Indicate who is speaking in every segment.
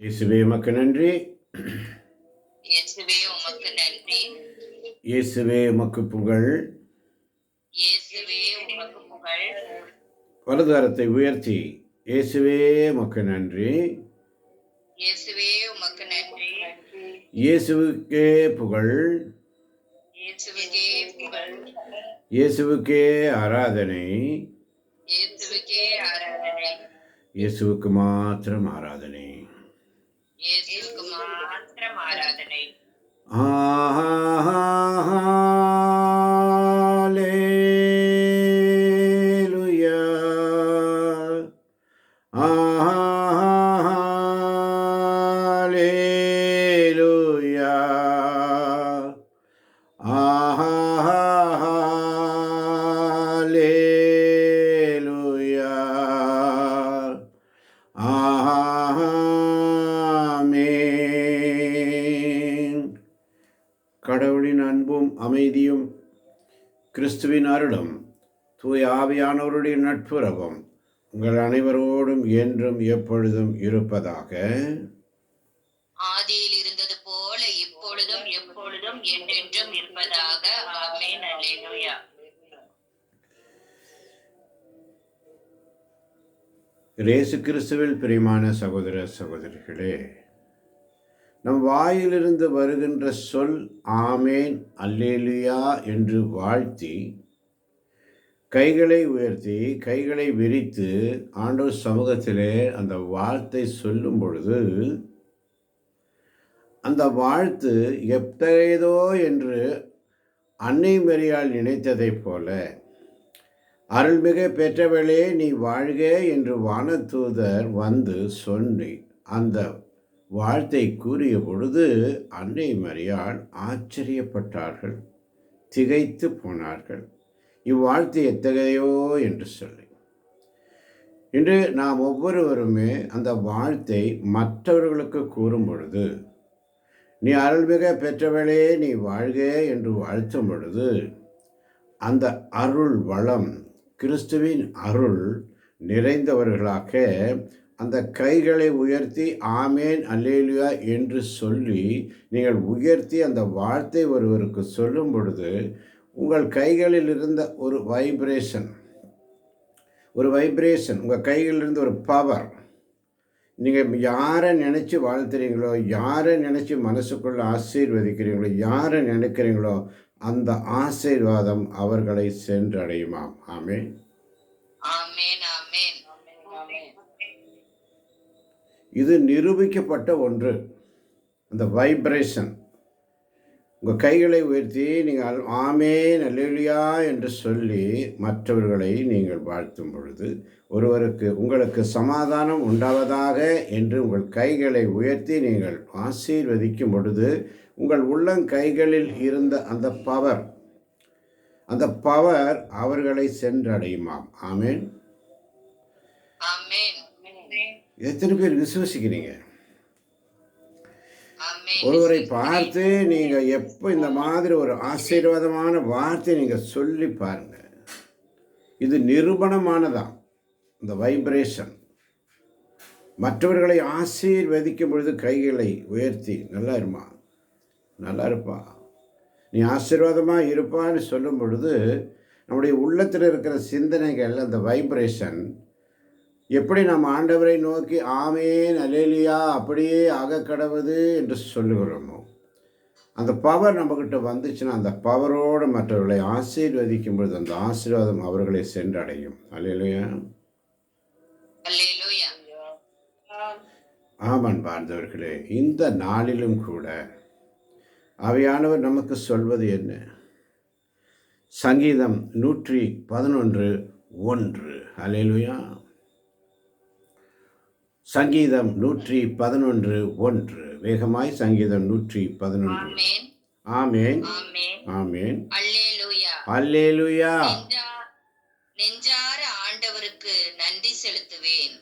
Speaker 1: இயேசுவே உமக்கு நன்றி.
Speaker 2: இயேசுவே உமக்கு நன்றி.
Speaker 1: இயேசுவே உமக்கு புகழ்.
Speaker 2: இயேசுவே உமக்கு புகழ்.
Speaker 1: வலது கரத்தை உயர்த்தி இயேசுவே உமக்கு நன்றி.
Speaker 2: இயேசுவே உமக்கு நன்றி.
Speaker 1: இயேசுவுக்கே புகழ்.
Speaker 2: இயேசுவுக்கே புகழ்.
Speaker 1: இயேசுவுக்கே ஆராதனை.
Speaker 2: இயேசுவுக்கே ஆராதனை.
Speaker 1: இயேசுவுக்கு மாத்திரம் ஆராதனை.
Speaker 2: இயேசுவுக்கு மாத்திரம் ஆராதனை.
Speaker 1: ஹல்லேலூயா. ஹல்லேலூயா. ஹல்லேலூயா. ஆமென். கடவுளின் அன்பும் அமைதியும் கிறிஸ்துவின் அருளும் தூய ஆவியானவருடைய நட்புறவும் உங்கள் அனைவரோடும் என்றும் எப்பொழுதும் இருப்பதாக.
Speaker 2: ஆதியில் இருந்தது போல இப்பொழுதும் எப்பொழுதும் என்றென்றும் இருப்பதாக. ஆமென். அல்லேலூயா.
Speaker 1: இயேசு கிறிஸ்துவில் பிரியமான சகோதர சகோதரிகளே, நம் வாயிலிருந்து வருகின்ற சொல் ஆமேன் அல்லேலூயா என்று வாழ்த்தி, கைகளை உயர்த்தி கைகளை விரித்து ஆண்டவர் சமூகத்திலே அந்த வாழ்த்தை சொல்லும் பொழுது, அந்த வாழ்த்து எத்தகையதோ என்று அன்னை மரியாள் நினைத்ததைப் போல, அருள்மிக பெற்றவளே நீ வாழ்க என்று வானதூதர் வந்து சொல்லி அந்த வாழ்த்தை கூறிய பொழுது அன்னை மரியாள் ஆச்சரியப்பட்டார்கள், திகைத்து போனார்கள். இவ்வாழ்த்து எத்தகையோ என்று சொல்லி, இன்று நாம் ஒவ்வொருவருமே அந்த வாழ்த்தை மற்றவர்களுக்கு கூறும் பொழுது, நீ அருள்மிக பெற்றவளே நீ வாழ்க என்று வாழ்த்தும் பொழுது, அந்த அருள் வளம், கிறிஸ்துவின் அருள் நிறைந்தவர்களாக அந்த கைகளை உயர்த்தி ஆமேன் அல்லேலூயா என்று சொல்லி நீங்கள் உயர்த்தி அந்த வார்த்தை ஒருவருக்கு சொல்லும் பொழுது, உங்கள் கைகளில் இருந்த ஒரு வைப்ரேஷன் உங்கள் கைகளில் இருந்து ஒரு பவர், நீங்கள் யாரை நினச்சி வாழ்த்துறீங்களோ, யாரை நினச்சி மனசுக்குள்ளே ஆசீர்வதிக்கிறீங்களோ, யாரை நினைக்கிறீங்களோ அந்த ஆசீர்வாதம் அவர்களை சென்றடையுமாம். ஆமென்.
Speaker 2: ஆமென். ஆமென்.
Speaker 1: இது நிரூபிக்கப்பட்ட ஒன்று. அந்த வைப்ரேஷன், உங்கள் கைகளை உயர்த்தி நீங்கள் ஆமேன் அல்லேலூயா என்று சொல்லி மற்றவர்களை நீங்கள் வாழ்த்தும் பொழுது, ஒருவருக்கு உங்களுக்கு சமாதானம் உண்டாவதாக என்று உங்கள் கைகளை உயர்த்தி நீங்கள் ஆசீர்வதிக்கும் பொழுது, உங்கள் உள்ளங்கைகளில் இருந்த அந்த பவர் அவர்களை சென்றடையுமாம். ஆமென்.
Speaker 2: ஆமென்.
Speaker 1: எத்தனை பேர் விசுவசிக்கிறீங்க?
Speaker 2: ஆமென்.
Speaker 1: ஒருவரை பார்த்து நீங்கள் எப்போ இந்த மாதிரி ஒரு ஆசீர்வாதமான வார்த்தை நீங்கள் சொல்லி பாருங்க, இது நிரூபணமானதான். இந்த வைப்ரேஷன் மற்றவர்களை ஆசீர்வதிக்கும் பொழுது கைகளை உயர்த்தி நல்லா இருமா, நல்லா இருப்பா, நீ ஆசீர்வாதமாக இருப்பான்னு சொல்லும் பொழுது, நம்முடைய உள்ளத்தில் இருக்கிற சிந்தனைகள், அந்த வைப்ரேஷன் எப்படி நம்ம ஆண்டவரை நோக்கி ஆமேன் அல்லேலூயா அப்படியே ஆகக்கடவுது என்று சொல்லுகிறோமோ, அந்த பவர் நம்மக்கிட்ட வந்துச்சுன்னா, அந்த பவரோடு மற்றவர்களை ஆசீர்வதிக்கும் பொழுது அந்த ஆசீர்வாதம் அவர்களை சென்றடையும். அல்லேலூயா.
Speaker 2: அல்லேலூயா.
Speaker 1: ஆமான் பார்ந்தவர்களே, இந்த நாளிலும் கூட ஆவியானவர் நமக்கு சொல்வது என்ன? சங்கீதம் 111:1. அல்லேலூயா. சங்கீதம் 111:1. வேகமாய் சங்கீதம் 111. ஆமென். ஆமென்.
Speaker 2: அல்லேலூயா.
Speaker 1: அல்லேலூயா.
Speaker 2: நெஞ்சார ஆண்டவருக்கு நன்றி செலுத்துவேன்.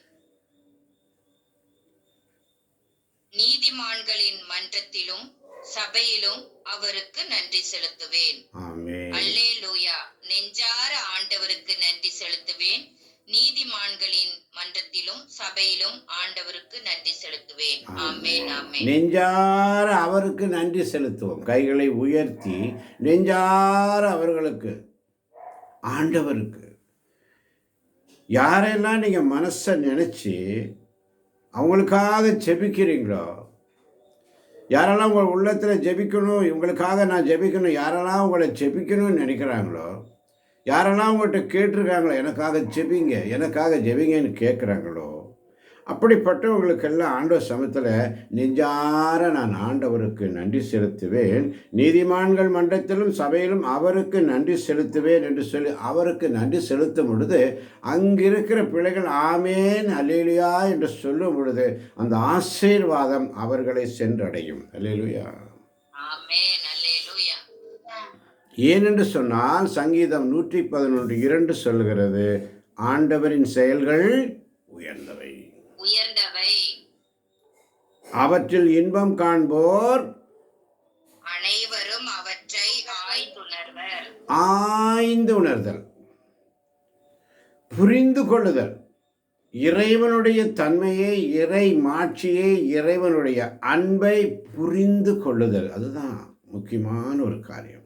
Speaker 2: நீதிமான்களின் மன்றத்திலும் சபையிலும் அவருக்கு நன்றி செலுத்துவேன்.
Speaker 1: ஆமென்.
Speaker 2: அல்லேலூயா. நெஞ்சார ஆண்டவருக்கு நன்றி செலுத்துவேன். நீதிமான்களின் மன்றத்திலும் சபையிலும் ஆண்டவருக்கு நன்றி செலுத்துவேன். ஆமென், ஆமென்.
Speaker 1: நெஞ்சார அவருக்கு நன்றி செலுத்துவோம். கைகளை உயர்த்தி நெஞ்சார அவர்களுக்கு, ஆண்டவருக்கு, யாரெல்லாம் நீங்கள் மனசை நினச்சி அவங்களுக்காக ஜெபிக்கிறீங்களோ, யாரெல்லாம் உங்கள் உள்ளத்தில் ஜெபிக்கணும், இவங்களுக்காக நான் ஜெபிக்கணும், யாரெல்லாம் உங்களை ஜெபிக்கணும்னு நினைக்கிறாங்களோ, யாரெல்லாம் உங்கள்கிட்ட கேட்டிருக்காங்களோ எனக்காக ஜெபிங்கன்னு கேட்குறாங்களோ, அப்படிப்பட்டவங்களுக்கெல்லாம் ஆண்டவர் சமத்தில் நெஞ்சார நான் ஆண்டவருக்கு நன்றி செலுத்துவேன். நீதிமான்கள் மன்றத்திலும் சபையிலும் அவருக்கு நன்றி செலுத்துவேன் என்று சொல்லி அவருக்கு நன்றி செலுத்தும் பொழுது அங்கிருக்கிற பிள்ளைகள் ஆமேன் அல்லேலூயா என்று சொல்லும் பொழுது அந்த ஆசீர்வாதம் அவர்களை சென்றடையும். அல்லேலூயா. ஏனென்று சொன்னால் சங்கீதம் 111:2 சொல்லுகிறது, ஆண்டவரின் செயல்கள் உயர்ந்தவை, அவற்றில் இன்பம் காண்போர்
Speaker 2: அனைவரும் அவற்றை
Speaker 1: ஆய்ந்து உணர்தல், புரிந்து கொள்ளுதல், இறைவனுடைய தன்மையை, இறை மாட்சியை, இறைவனுடைய அன்பை புரிந்து கொள்ளுதல். அதுதான் முக்கியமான ஒரு காரியம்.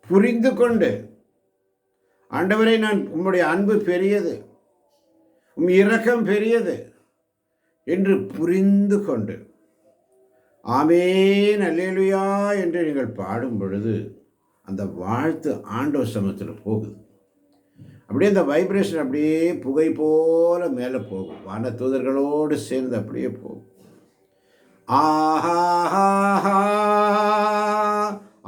Speaker 1: புரிந்து கொண்டு, ஆண்டவரை நான் உம்முடைய அன்பு பெரியது, உம் இரக்கம் பெரியது என்று புரிந்து கொண்டு ஆமேன் அல்லேலூயா என்று நீங்கள் பாடும் பொழுது அந்த வாழ்த்து ஆண்டவர் சமூகத்தில் போகுது. அப்படியே அந்த வைப்ரேஷன் அப்படியே புகை போல மேலே போகும், வான தூதர்களோடு சேர்ந்து அப்படியே போகும். ஆஹா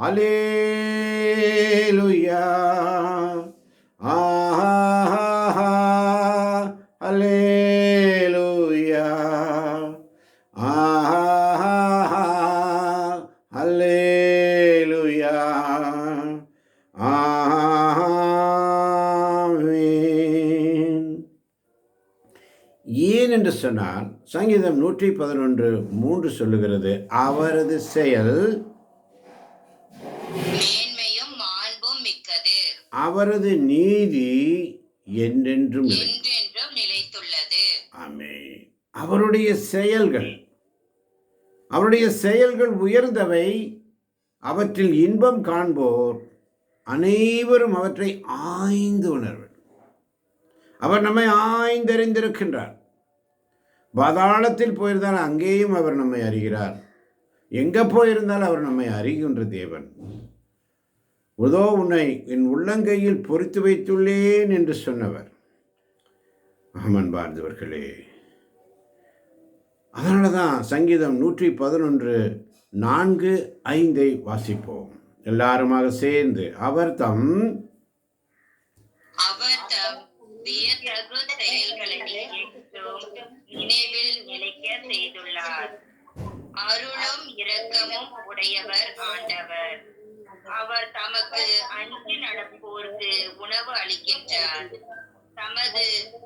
Speaker 1: அல்லேலூயா, ஆஹா அல்லேலூயா, ஆஹா அல்லேலூயா, ஆமென். ஏன் என்று சொன்னால் சங்கீதம் 111:3 சொல்லுகிறது, அவரது செயல்
Speaker 2: மேன்மையும் மாண்பும் மிக்கது,
Speaker 1: அவரது நீதி என்றென்றும்
Speaker 2: நிலைத்துள்ளது.
Speaker 1: ஆமென். அவருடைய செயல்கள் உயர்ந்தவை, அவற்றில் இன்பம் காண்போர் அனைவரும் அவற்றை ஆய்ந்து உணர்வர். அவர் நம்மை ஆய்ந்தறிந்திருக்கின்றார். பாதாளத்தில் போயிருந்தால் அங்கேயும் அவர் நம்மை அறிகிறார். எங்கே போயிருந்தால் அவர் நம்மை அறிகின்ற தேவன். உதோ உன்னை என் உள்ளங்கையில் பொறித்து வைத்துள்ளேன் என்று சொன்னவர். அன்பார்ந்தவர்களே, அதனால தான் சங்கீதம் 111:4-5 வாசிப்போம் எல்லாருமாக சேர்ந்து. அவர் தம்
Speaker 2: வியத்தகு செயல்களை நினைவில் நிலைக்க செய்துள்ளார். அருளும் இரக்கமும் உடையவர் ஆண்டவர். அவர் தமக்கு அஞ்சி நடப்போருக்கு உணவு அளிக்கின்றார். தமது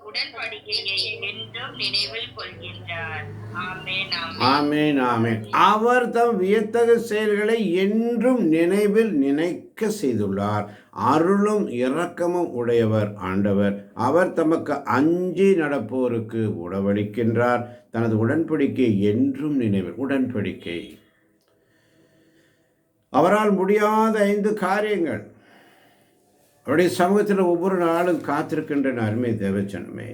Speaker 2: உடன்படிக்கையை என்றும் நினைவில் கொள்கின்றார். ஆமென்,
Speaker 1: ஆமென், ஆமென். அவர் தம் வியத்தகு செயல்களை என்றும் நினைவில் நினைக்க செய்துள்ளார். அருளும் இரக்கமும் உடையவர் ஆண்டவர். அவர் தமக்கு அஞ்சி நடப்போருக்கு உணவளிக்கின்றார். தனது உடன்படிக்கை என்றும் நினைவில். உடன்படிக்கை அவரால் முடியாத 5 காரியங்கள். அவருடைய சமூகத்தில் ஒவ்வொரு நாளும் காத்திருக்கின்ற அருமை தேவச்சனமே,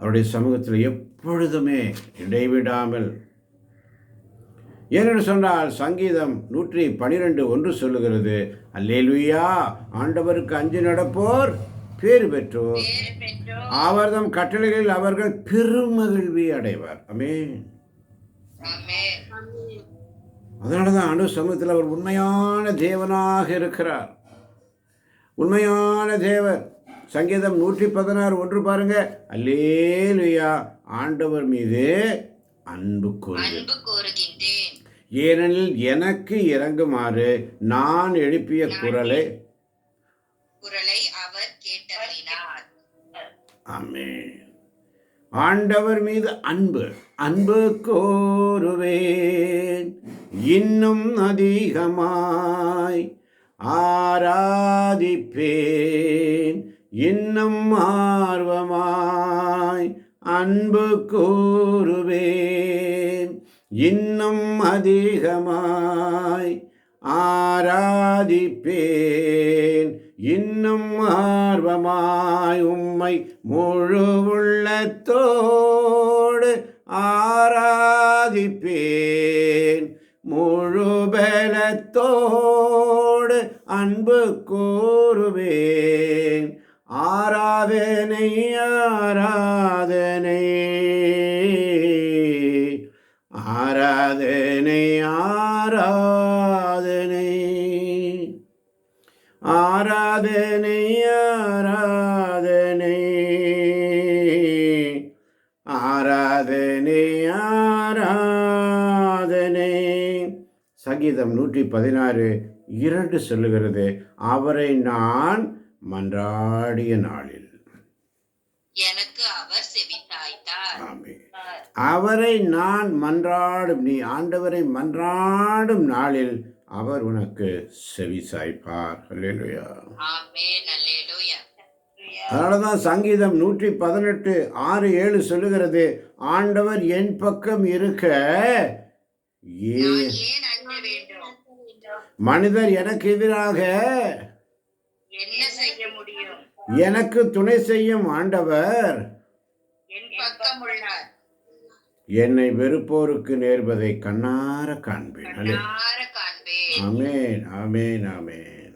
Speaker 1: அவருடைய சமூகத்தில் எப்பொழுதுமே இடைவிடாமல். ஏனென்று சொன்னால் சங்கீதம் 112:1 சொல்லுகிறது, அல்லேலூயா, ஆண்டவருக்கு அஞ்சி நடப்போர் பேறு பெற்றோர், அவர்தம் கட்டளைகளில் அவர்கள் பெருமகிழ்வி அடைவார். ஆமென். அதனால தான் ஆண்டவர் சமூகத்தில் அவர் உண்மையான தேவனாக இருக்கிறார். உண்மையான தேவர். சங்கீதம் 116:1 பாருங்க, அல்லேலூயா, ஆண்டவர் மீது அன்பு கூறுகின்றேன், ஏனெனில் எனக்கு இறங்குமாறு நான் எழுப்பிய குரலை
Speaker 2: அவர் கேட்டறினார்.
Speaker 1: ஆமென். ஆண்டவர் மீது அன்பு கோருவேன் இன்னும் அதிகமாய், ஆராதிப்பேன் இன்னும் ஆர்வமாய் அன்பு கூறுவேன் இன்னும் அதிகமாய் ஆராதிப்பேன் இன்னும் ஆர்வமாய் உம்மை முழு உள்ளத்தோடு ஆராதிப்பேன் முழு பலத்தோடு அன்பு கூறுவேன் ஆராதனை ஆராதனை ஆராதனை ஆராதனை ஆராதனை ஆராதனை ஆராதனை ஆராதனை. சங்கீதம் 116:2 சொல்லுகிறது, அவரை நான் மன்றாடிய நாளில்
Speaker 2: எனக்கு அவர் செவிசாய்த்தார்.
Speaker 1: ஆமென். அவரை நான் மன்றாடும், நீ ஆண்டவரை மன்றாடும் நாளில் அவர் உனக்கு செவி சாய்ப்பார். அல்லேலூயா.
Speaker 2: ஆமென். அல்லேலூயா.
Speaker 1: அதனாலதான் சங்கீதம் 118:6-7 சொல்லுகிறது, ஆண்டவர் என் பக்கம் இருக்க
Speaker 2: நான் ஏன் அஞ்ச வேண்டும்?
Speaker 1: மனிதர் எனக்கு எதிராக
Speaker 2: என்ன செய்ய முடியும்?
Speaker 1: எனக்கு துணை செய்யும் ஆண்டவர்
Speaker 2: என் பக்கம் உள்ளார்.
Speaker 1: என்னை வெறுப்போருக்கு நேர்வதை கண்ணார காண்பேன்.
Speaker 2: கண்ணார காண்பேன்.
Speaker 1: ஆமென், ஆமென், ஆமென்.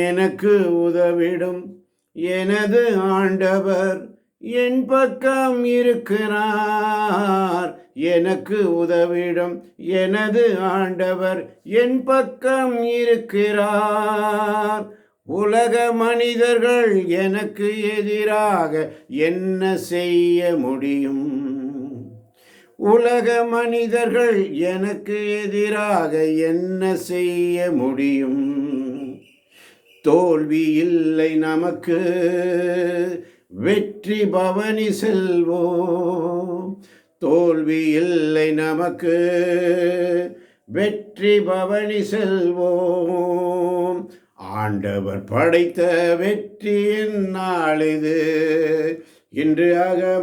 Speaker 1: எனக்கு உதவிடும் எனது ஆண்டவர் என் பக்கம் இருக்கிறார். எனக்கு உதவிடும் எனது ஆண்டவர் என் பக்கம் இருக்கிறார். உலக மனிதர்கள் எனக்கு எதிராக என்ன செய்ய முடியும்? உலக மனிதர்கள் எனக்கு எதிராக என்ன செய்ய முடியும்? தோல்வி இல்லை நமக்கு, வெற்றி பவனி செல்வோம். தோல்வி இல்லை நமக்கு, வெற்றி பவனி செல்வோம். ஆண்டவர் படைத்த வெற்றியின் நாளிது, இன்று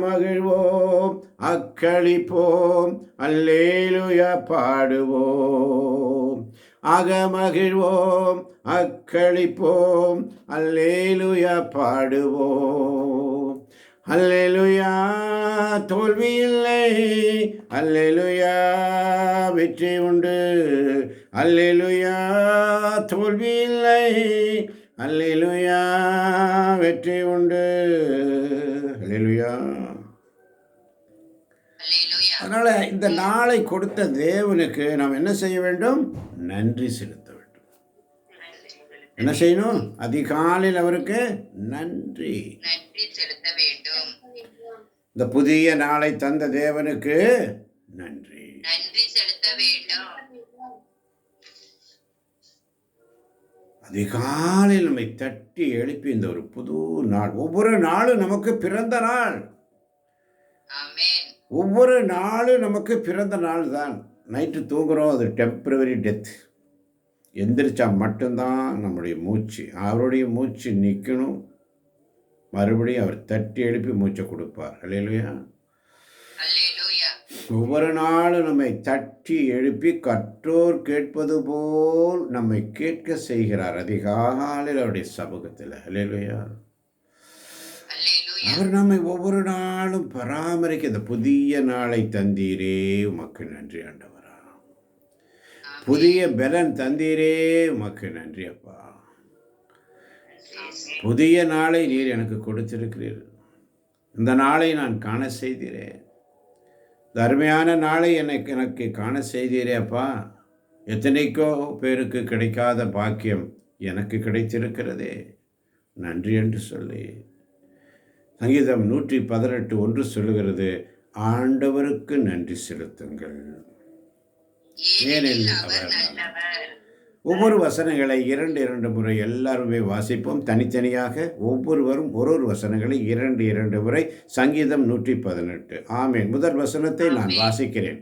Speaker 1: மகிழ்வோம், அக்களிப்போம், அல்லேலூயா பாடுவோம். மகிழ்வோம், அக்களிப்போம், அல்லேலூயா பாடுவோம். அல்லேலூயா தோல்வி இல்லை, அல்லேலூயா வெற்றி உண்டு. அல்லேலூயா தோல்வி இல்லை, அல்லேலூயா வெற்றி உண்டு. அல்லேலூயா. அதனால இந்த நாளை கொடுத்த தேவனுக்கு நாம் என்ன செய்ய வேண்டும்? நன்றி செலுத்த வேண்டும். என்ன செய்யணும்? அதிகாலையில் அவருக்கு நன்றி
Speaker 2: செலுத்த வேண்டும்.
Speaker 1: இந்த புதிய நாளை தந்த தேவனுக்கு நன்றி
Speaker 2: செலுத்த வேண்டும்.
Speaker 1: அதிகாலையில் நம்மை தட்டி எழுப்பி இந்த ஒரு புது நாள், ஒவ்வொரு நாளும் நமக்கு பிறந்த நாள். ஒவ்வொரு நாளும் நமக்கு பிறந்த நாள் தான். நைட்டு தூங்குறோம், அது டெம்பரவரி டெத். எந்திரிச்சா மட்டும்தான் நம்முடைய மூச்சு, அவருடைய மூச்சு நிற்கணும். மறுபடியும் அவர் தட்டி எழுப்பி மூச்சை கொடுப்பார். அல்லேலூயா. ஒவ்வொரு நாளும் நம்மை தட்டி எழுப்பி கற்றோர் கேட்பது போல் நம்மை கேட்க செய்கிறார் அதிகாலையில் அவருடைய சமூகத்தில். அல்லேலூயா. அவர் நம்மை ஒவ்வொரு நாளும் பராமரிக்க இந்த புதிய நாளை தந்தீரே, உமக்கு நன்றி ஆண்டவரா. புதிய பலன் தந்தீரே, உமக்கு நன்றி அப்பா. புதிய நாளை நீர் எனக்கு கொடுத்திருக்கிறீர். இந்த நாளை நான் காண செய்தீரேன். இந்த அருமையான நாளை எனக்கு காண செய்தீரே அப்பா. எத்தனைக்கோ பேருக்கு கிடைக்காத பாக்கியம் எனக்கு கிடைத்திருக்கிறதே, நன்றி என்று சொல்லி. சங்கீதம் 118:1 சொல்லுகிறது, ஆண்டவருக்கு நன்றி செலுத்துங்கள், ஏனெனில் அவர் நல்லவர். ஒவ்வொரு வசனங்களை 2 முறை எல்லாருமே வாசிப்போம். தனித்தனியாக ஒவ்வொருவரும் ஒரு வசனங்களை 2 முறை. சங்கீதம் 118. ஆமென். முதல் வசனத்தை நான் வாசிக்கிறேன்.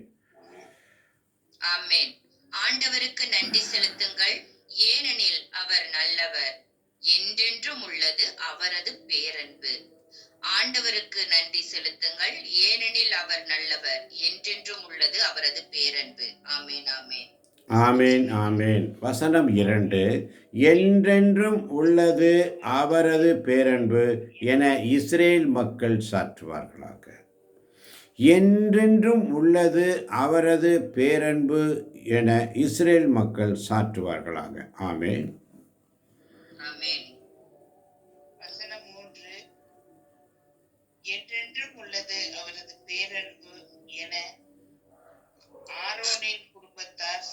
Speaker 2: ஆமென். ஆண்டவருக்கு நன்றி செலுத்துங்கள், ஏனெனில் அவர் நல்லவர், என்றென்றும் உள்ளது அவரது பேரன்பு. ஆண்டவருக்கு நன்றி செலுத்துங்கள், ஏனெனில் அவர் நல்லவர், என்றென்றும் உள்ளது அவரது பேரன்பு. ஆமேன், ஆமேன்.
Speaker 1: ஆமேன், ஆமேன். வசனம் 2. என்றென்றும் உள்ளது அவரது பேரன்பு என இஸ்ரேல் மக்கள் சாற்றுவார்களாக. என்றென்றும் உள்ளது அவரது பேரன்பு என இஸ்ரேல் மக்கள் சாற்றுவார்களாக. ஆமேன்,
Speaker 2: ஆமேன். வசனம் 3. என்றென்றும் உள்ளது அவரது பேரன்பு என ஆரோனின் குடும்பத்தார்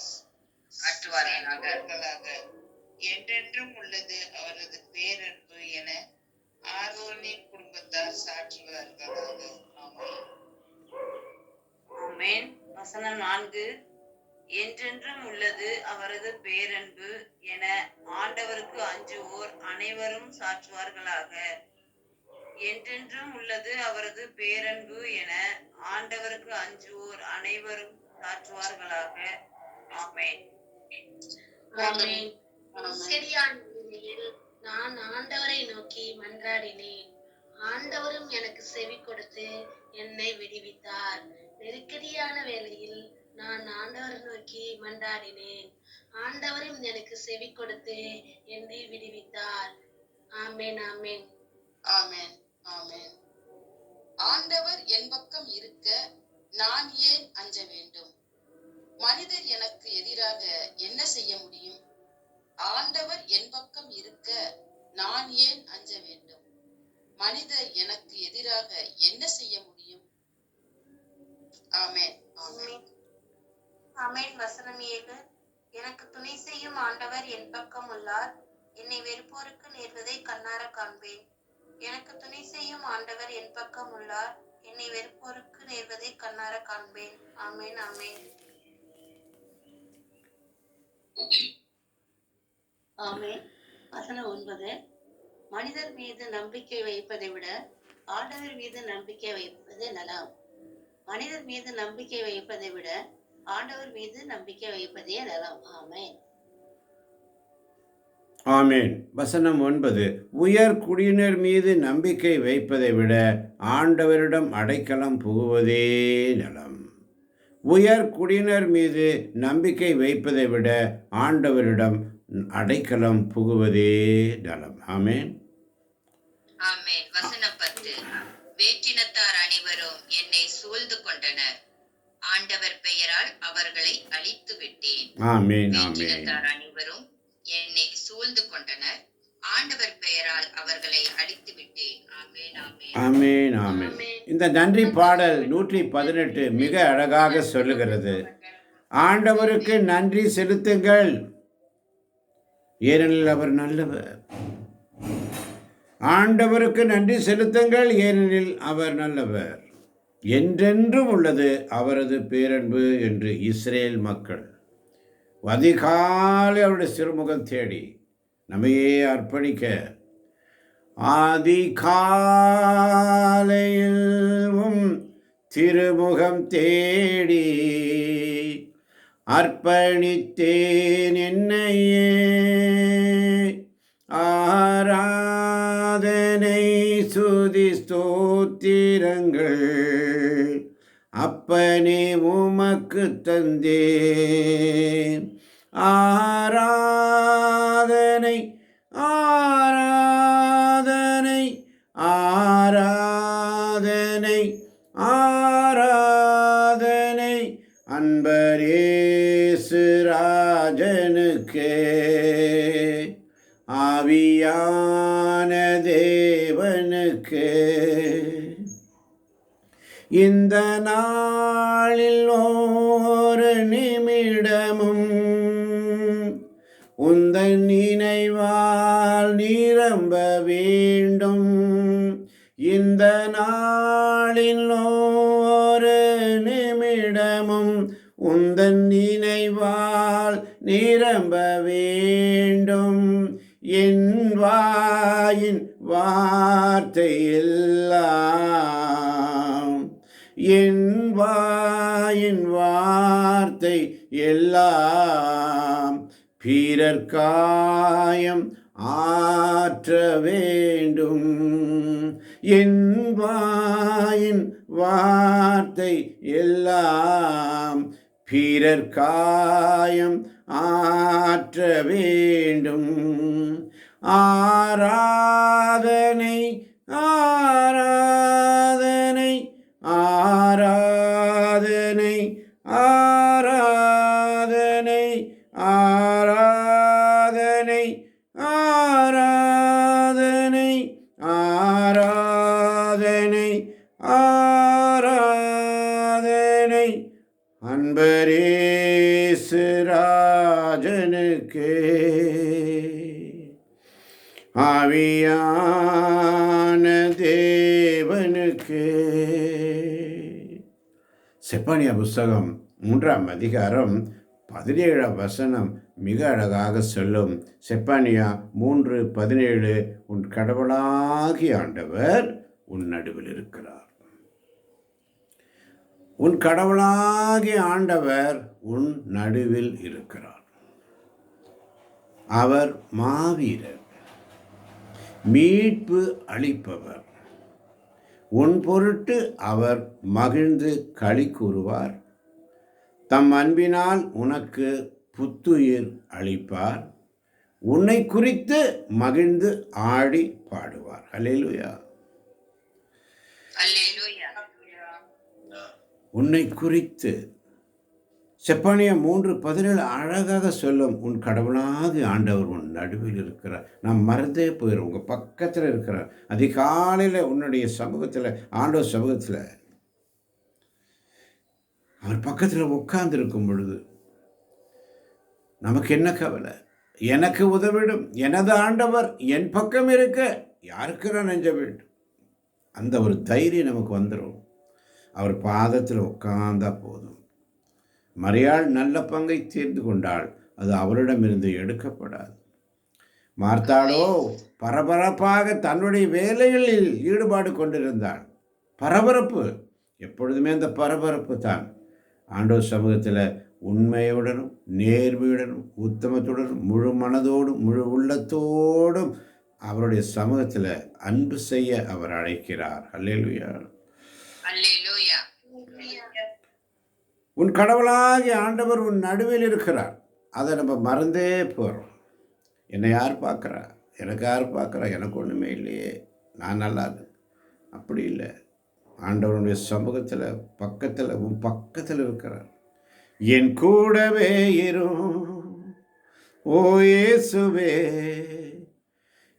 Speaker 2: சாற்றுவார்களாக. என்றென்றும் உள்ளது அவரது பேரன்பு என ஆரோனின் குடும்பத்தார் சாற்றுவார்களாக. ஆமென்.
Speaker 3: ஆமென். வசனம் 4. என்றென்றும் உள்ளது அவரது பேரன்பு என ஆண்டவருக்கு அஞ்சுவோர் அனைவரும் சாற்றுவார்களாக. என்றென்றும் உள்ளது அவரது பேரன்பு என ஆண்டவருக்கு அஞ்சுவோர் அனைவரும் சாற்றுவார்களாக. ஆமென்.
Speaker 4: ஆமென். சரியான நிலையில் நான் ஆண்டவரை நோக்கி மன்றாடினேன். ஆண்டவரும் எனக்கு செவி கொடுத்து என்னை விடுவித்தார். நெருக்கடியான வேளையில் நான் ஆண்டவரை நோக்கி மன்றாடினேன். ஆண்டவரும் எனக்கு செவி கொடுத்து என்னை விடுவித்தார். ஆமென், ஆமென்.
Speaker 5: ஆமென், ஆமென். ஆண்டவர் என் பக்கம் இருக்க நான் ஏன் அஞ்ச வேண்டும்? மனிதர் எனக்கு எதிராக என்ன செய்ய முடியும்? ஆண்டவர் என் பக்கம் இருக்க நான் ஏன் அஞ்ச வேண்டும்? மனிதர் எனக்கு எதிராக என்ன செய்ய முடியும்? ஆமென், ஆமென்.
Speaker 6: ஆமென். வசனம் 7. எனக்கு துணை செய்யும் ஆண்டவர் என் பக்கம் உள்ளார். என்னை வெறுப்போருக்கு நேர்வதை கண்ணார காண்பேன். எனக்கு துணை செய்யும் ஆண்டவர் என் பக்கம் உள்ளார். என்னை வெறுப்போருக்கு நேர்வதை கண்ணார காண்பேன். ஆமென், ஆமென்.
Speaker 3: ஆமென். வசனம் 9. மனிதர் மீது நம்பிக்கை வைப்பதை விட ஆண்டவர் மீது நம்பிக்கை வைப்பது நலம். மனிதர் மீது நம்பிக்கை வைப்பதை விட ஆண்டவர் மீது நம்பிக்கை வைப்பதே நலம். ஆமென்.
Speaker 1: ஆமேன். வசனம் 9. உயர் குடியினர் மீது நம்பிக்கை வைப்பதை விட ஆண்டவரிடம் அடைக்கலம் புகுவதே நலம். உயர் குடியினர் மீது நம்பிக்கை வைப்பதை விட ஆண்டவரிடம் அடைக்கலம் புகுவதே நலம். ஆமேன்,
Speaker 2: ஆமென். வசனம் 10. வேற்றினத்தார் அனைவரும் என்னை சூழ்ந்து கொண்டனர். ஆண்டவர் பெயரால் அவர்களை அழித்து விட்டேன்.
Speaker 1: ஆமேன், ஆமேன்.
Speaker 2: வேற்றினத்தார் அனைவரும் என்னை சூழ்ந்து கொண்டனர். ஆண்டவர் பெயரால் அவர்களை அழித்து விட்டேன். ஆமென், ஆமென்.
Speaker 1: ஆமேன், ஆமேன். இந்த நன்றி பாடல் 118 மிக அழகாக சொல்லுகிறது. ஆண்டவருக்கு நன்றி செலுத்துங்கள், ஏனெனில் அவர் நல்லவர். ஆண்டவருக்கு நன்றி செலுத்துங்கள், ஏனெனில் அவர் நல்லவர். என்றென்றும் உள்ளது அவரது பேரன்பு என்று இஸ்ரேல் மக்கள் அதிகாலை அவருடைய சிறுமுகம் தேடி நம்மையே அர்ப்பணிக்க அதிகாலையில் திருமுகம் தேடி அர்ப்பணித்தேன் என்னையே. ஆராதனை சுதி ஸ்தோத்திரங்கள் அப்பனே உமக்கு தந்தேன். ஆராதனை ஆராதனை ஆராதனை ஆராதனை அன்பரேசு ராஜனுக்கே, ஆவியான தேவனுக்கே. இந்த நாளில் ஒரு நிமிடமும் உந்தன் நினைவால் நிரம்ப வேண்டும். இந்த நாளில் ஒரு நிமிடமும் உந்தன் நினைவால் நிரம்ப வேண்டும். என் வாயின் வார்த்தை எல்லாம், என் வாயின் வார்த்தை எல்லாம் பிற பிறர்காயம் ஆற்ற வேண்டும். என் வாயின் வார்த்தை எல்லாம் பிறர்காயம் ஆற்ற வேண்டும். ஆராதனை ஆராதனை ஆராதனை ஆராதனை ஆராதனை ஆராதனை ஆராதனை ஆராதனை அன்பரேசு ராஜனுக்கே, ஆவியான தேவனுக்கே. செப்பனியா புஸ்தகம் 3ஆம் அதிகாரம் 17ஆம் வசனம் மிக அழகாக சொல்லும். செப்பனியா 3:17, உன் கடவுளாகிய ஆண்டவர் உன் நடுவில் இருக்கிறார். உன் கடவுளாகிய ஆண்டவர் உன் நடுவில் இருக்கிறார். அவர் மாவீரர், மீட்பு அளிப்பவர். உன் பொருட்டு அவர் மகிழ்ந்து களி கூறுவார். தம் அன்பினால் உனக்கு புத்துயிர் அளிப்பார். உன்னை குறித்து மகிழ்ந்து ஆடி பாடுவார். அல்லேலூயா.
Speaker 2: அல்லேலூயா.
Speaker 1: உன்னை குறித்து செப்பனியா 3:17 அழகாக சொல்லும். உன் கடவுளாக ஆண்டவர் உன் நடுவில் இருக்கிறார். நான் மறந்தே போயிடும். உங்கள் பக்கத்தில் இருக்கிறார். அதிகாலையில் உன்னுடைய சமூகத்தில், ஆண்டவர் சமூகத்தில் அவர் பக்கத்தில் உட்கார்ந்துருக்கும் பொழுது நமக்கு என்ன கவலை? எனக்கு உதவிடும் எனது ஆண்டவர் என் பக்கம் இருக்க யாருக்கு நான் நெஞ்ச வேண்டும்? அந்த ஒரு தைரியம் நமக்கு வந்துடும். அவர் பாதத்தில் உட்கார்ந்தா போதும். மரியாள் நல்ல பங்கை தீர்ந்து கொண்டாள். அது அவரிடமிருந்து எடுக்கப்படாது. மார்த்தாளோ பரபரப்பாக தன்னுடைய வேலைகளில் ஈடுபாடு கொண்டிருந்தாள். பரபரப்பு, எப்பொழுதுமே அந்த பரபரப்பு தான். ஆண்டவர் சமூகத்தில் உண்மையுடனும் நேர்மையுடனும் உத்தமத்துடனும் முழு மனதோடும் முழு உள்ளத்தோடும் அவருடைய சமூகத்தில் அன்பு செய்ய அவர் அழைக்கிறார். அல்லேலூயா.
Speaker 2: அல்லேலூயா.
Speaker 1: உன் கடவுளாகிய ஆண்டவர் உன் நடுவில் இருக்கிறார். அதை நம்ம மறந்தே போகிறோம். என்னை யார் பார்க்குறா? எனக்கு யார் பார்க்குறா? எனக்கு ஒன்றுமே இல்லையே, நான் நல்லா இல்லை. அப்படி இல்லை. ஆண்டவருடைய சமூகத்தில் பக்கத்தில், உன் பக்கத்தில் இருக்கிறார். என் கூடவே இரும் ஓ இயேசுவே,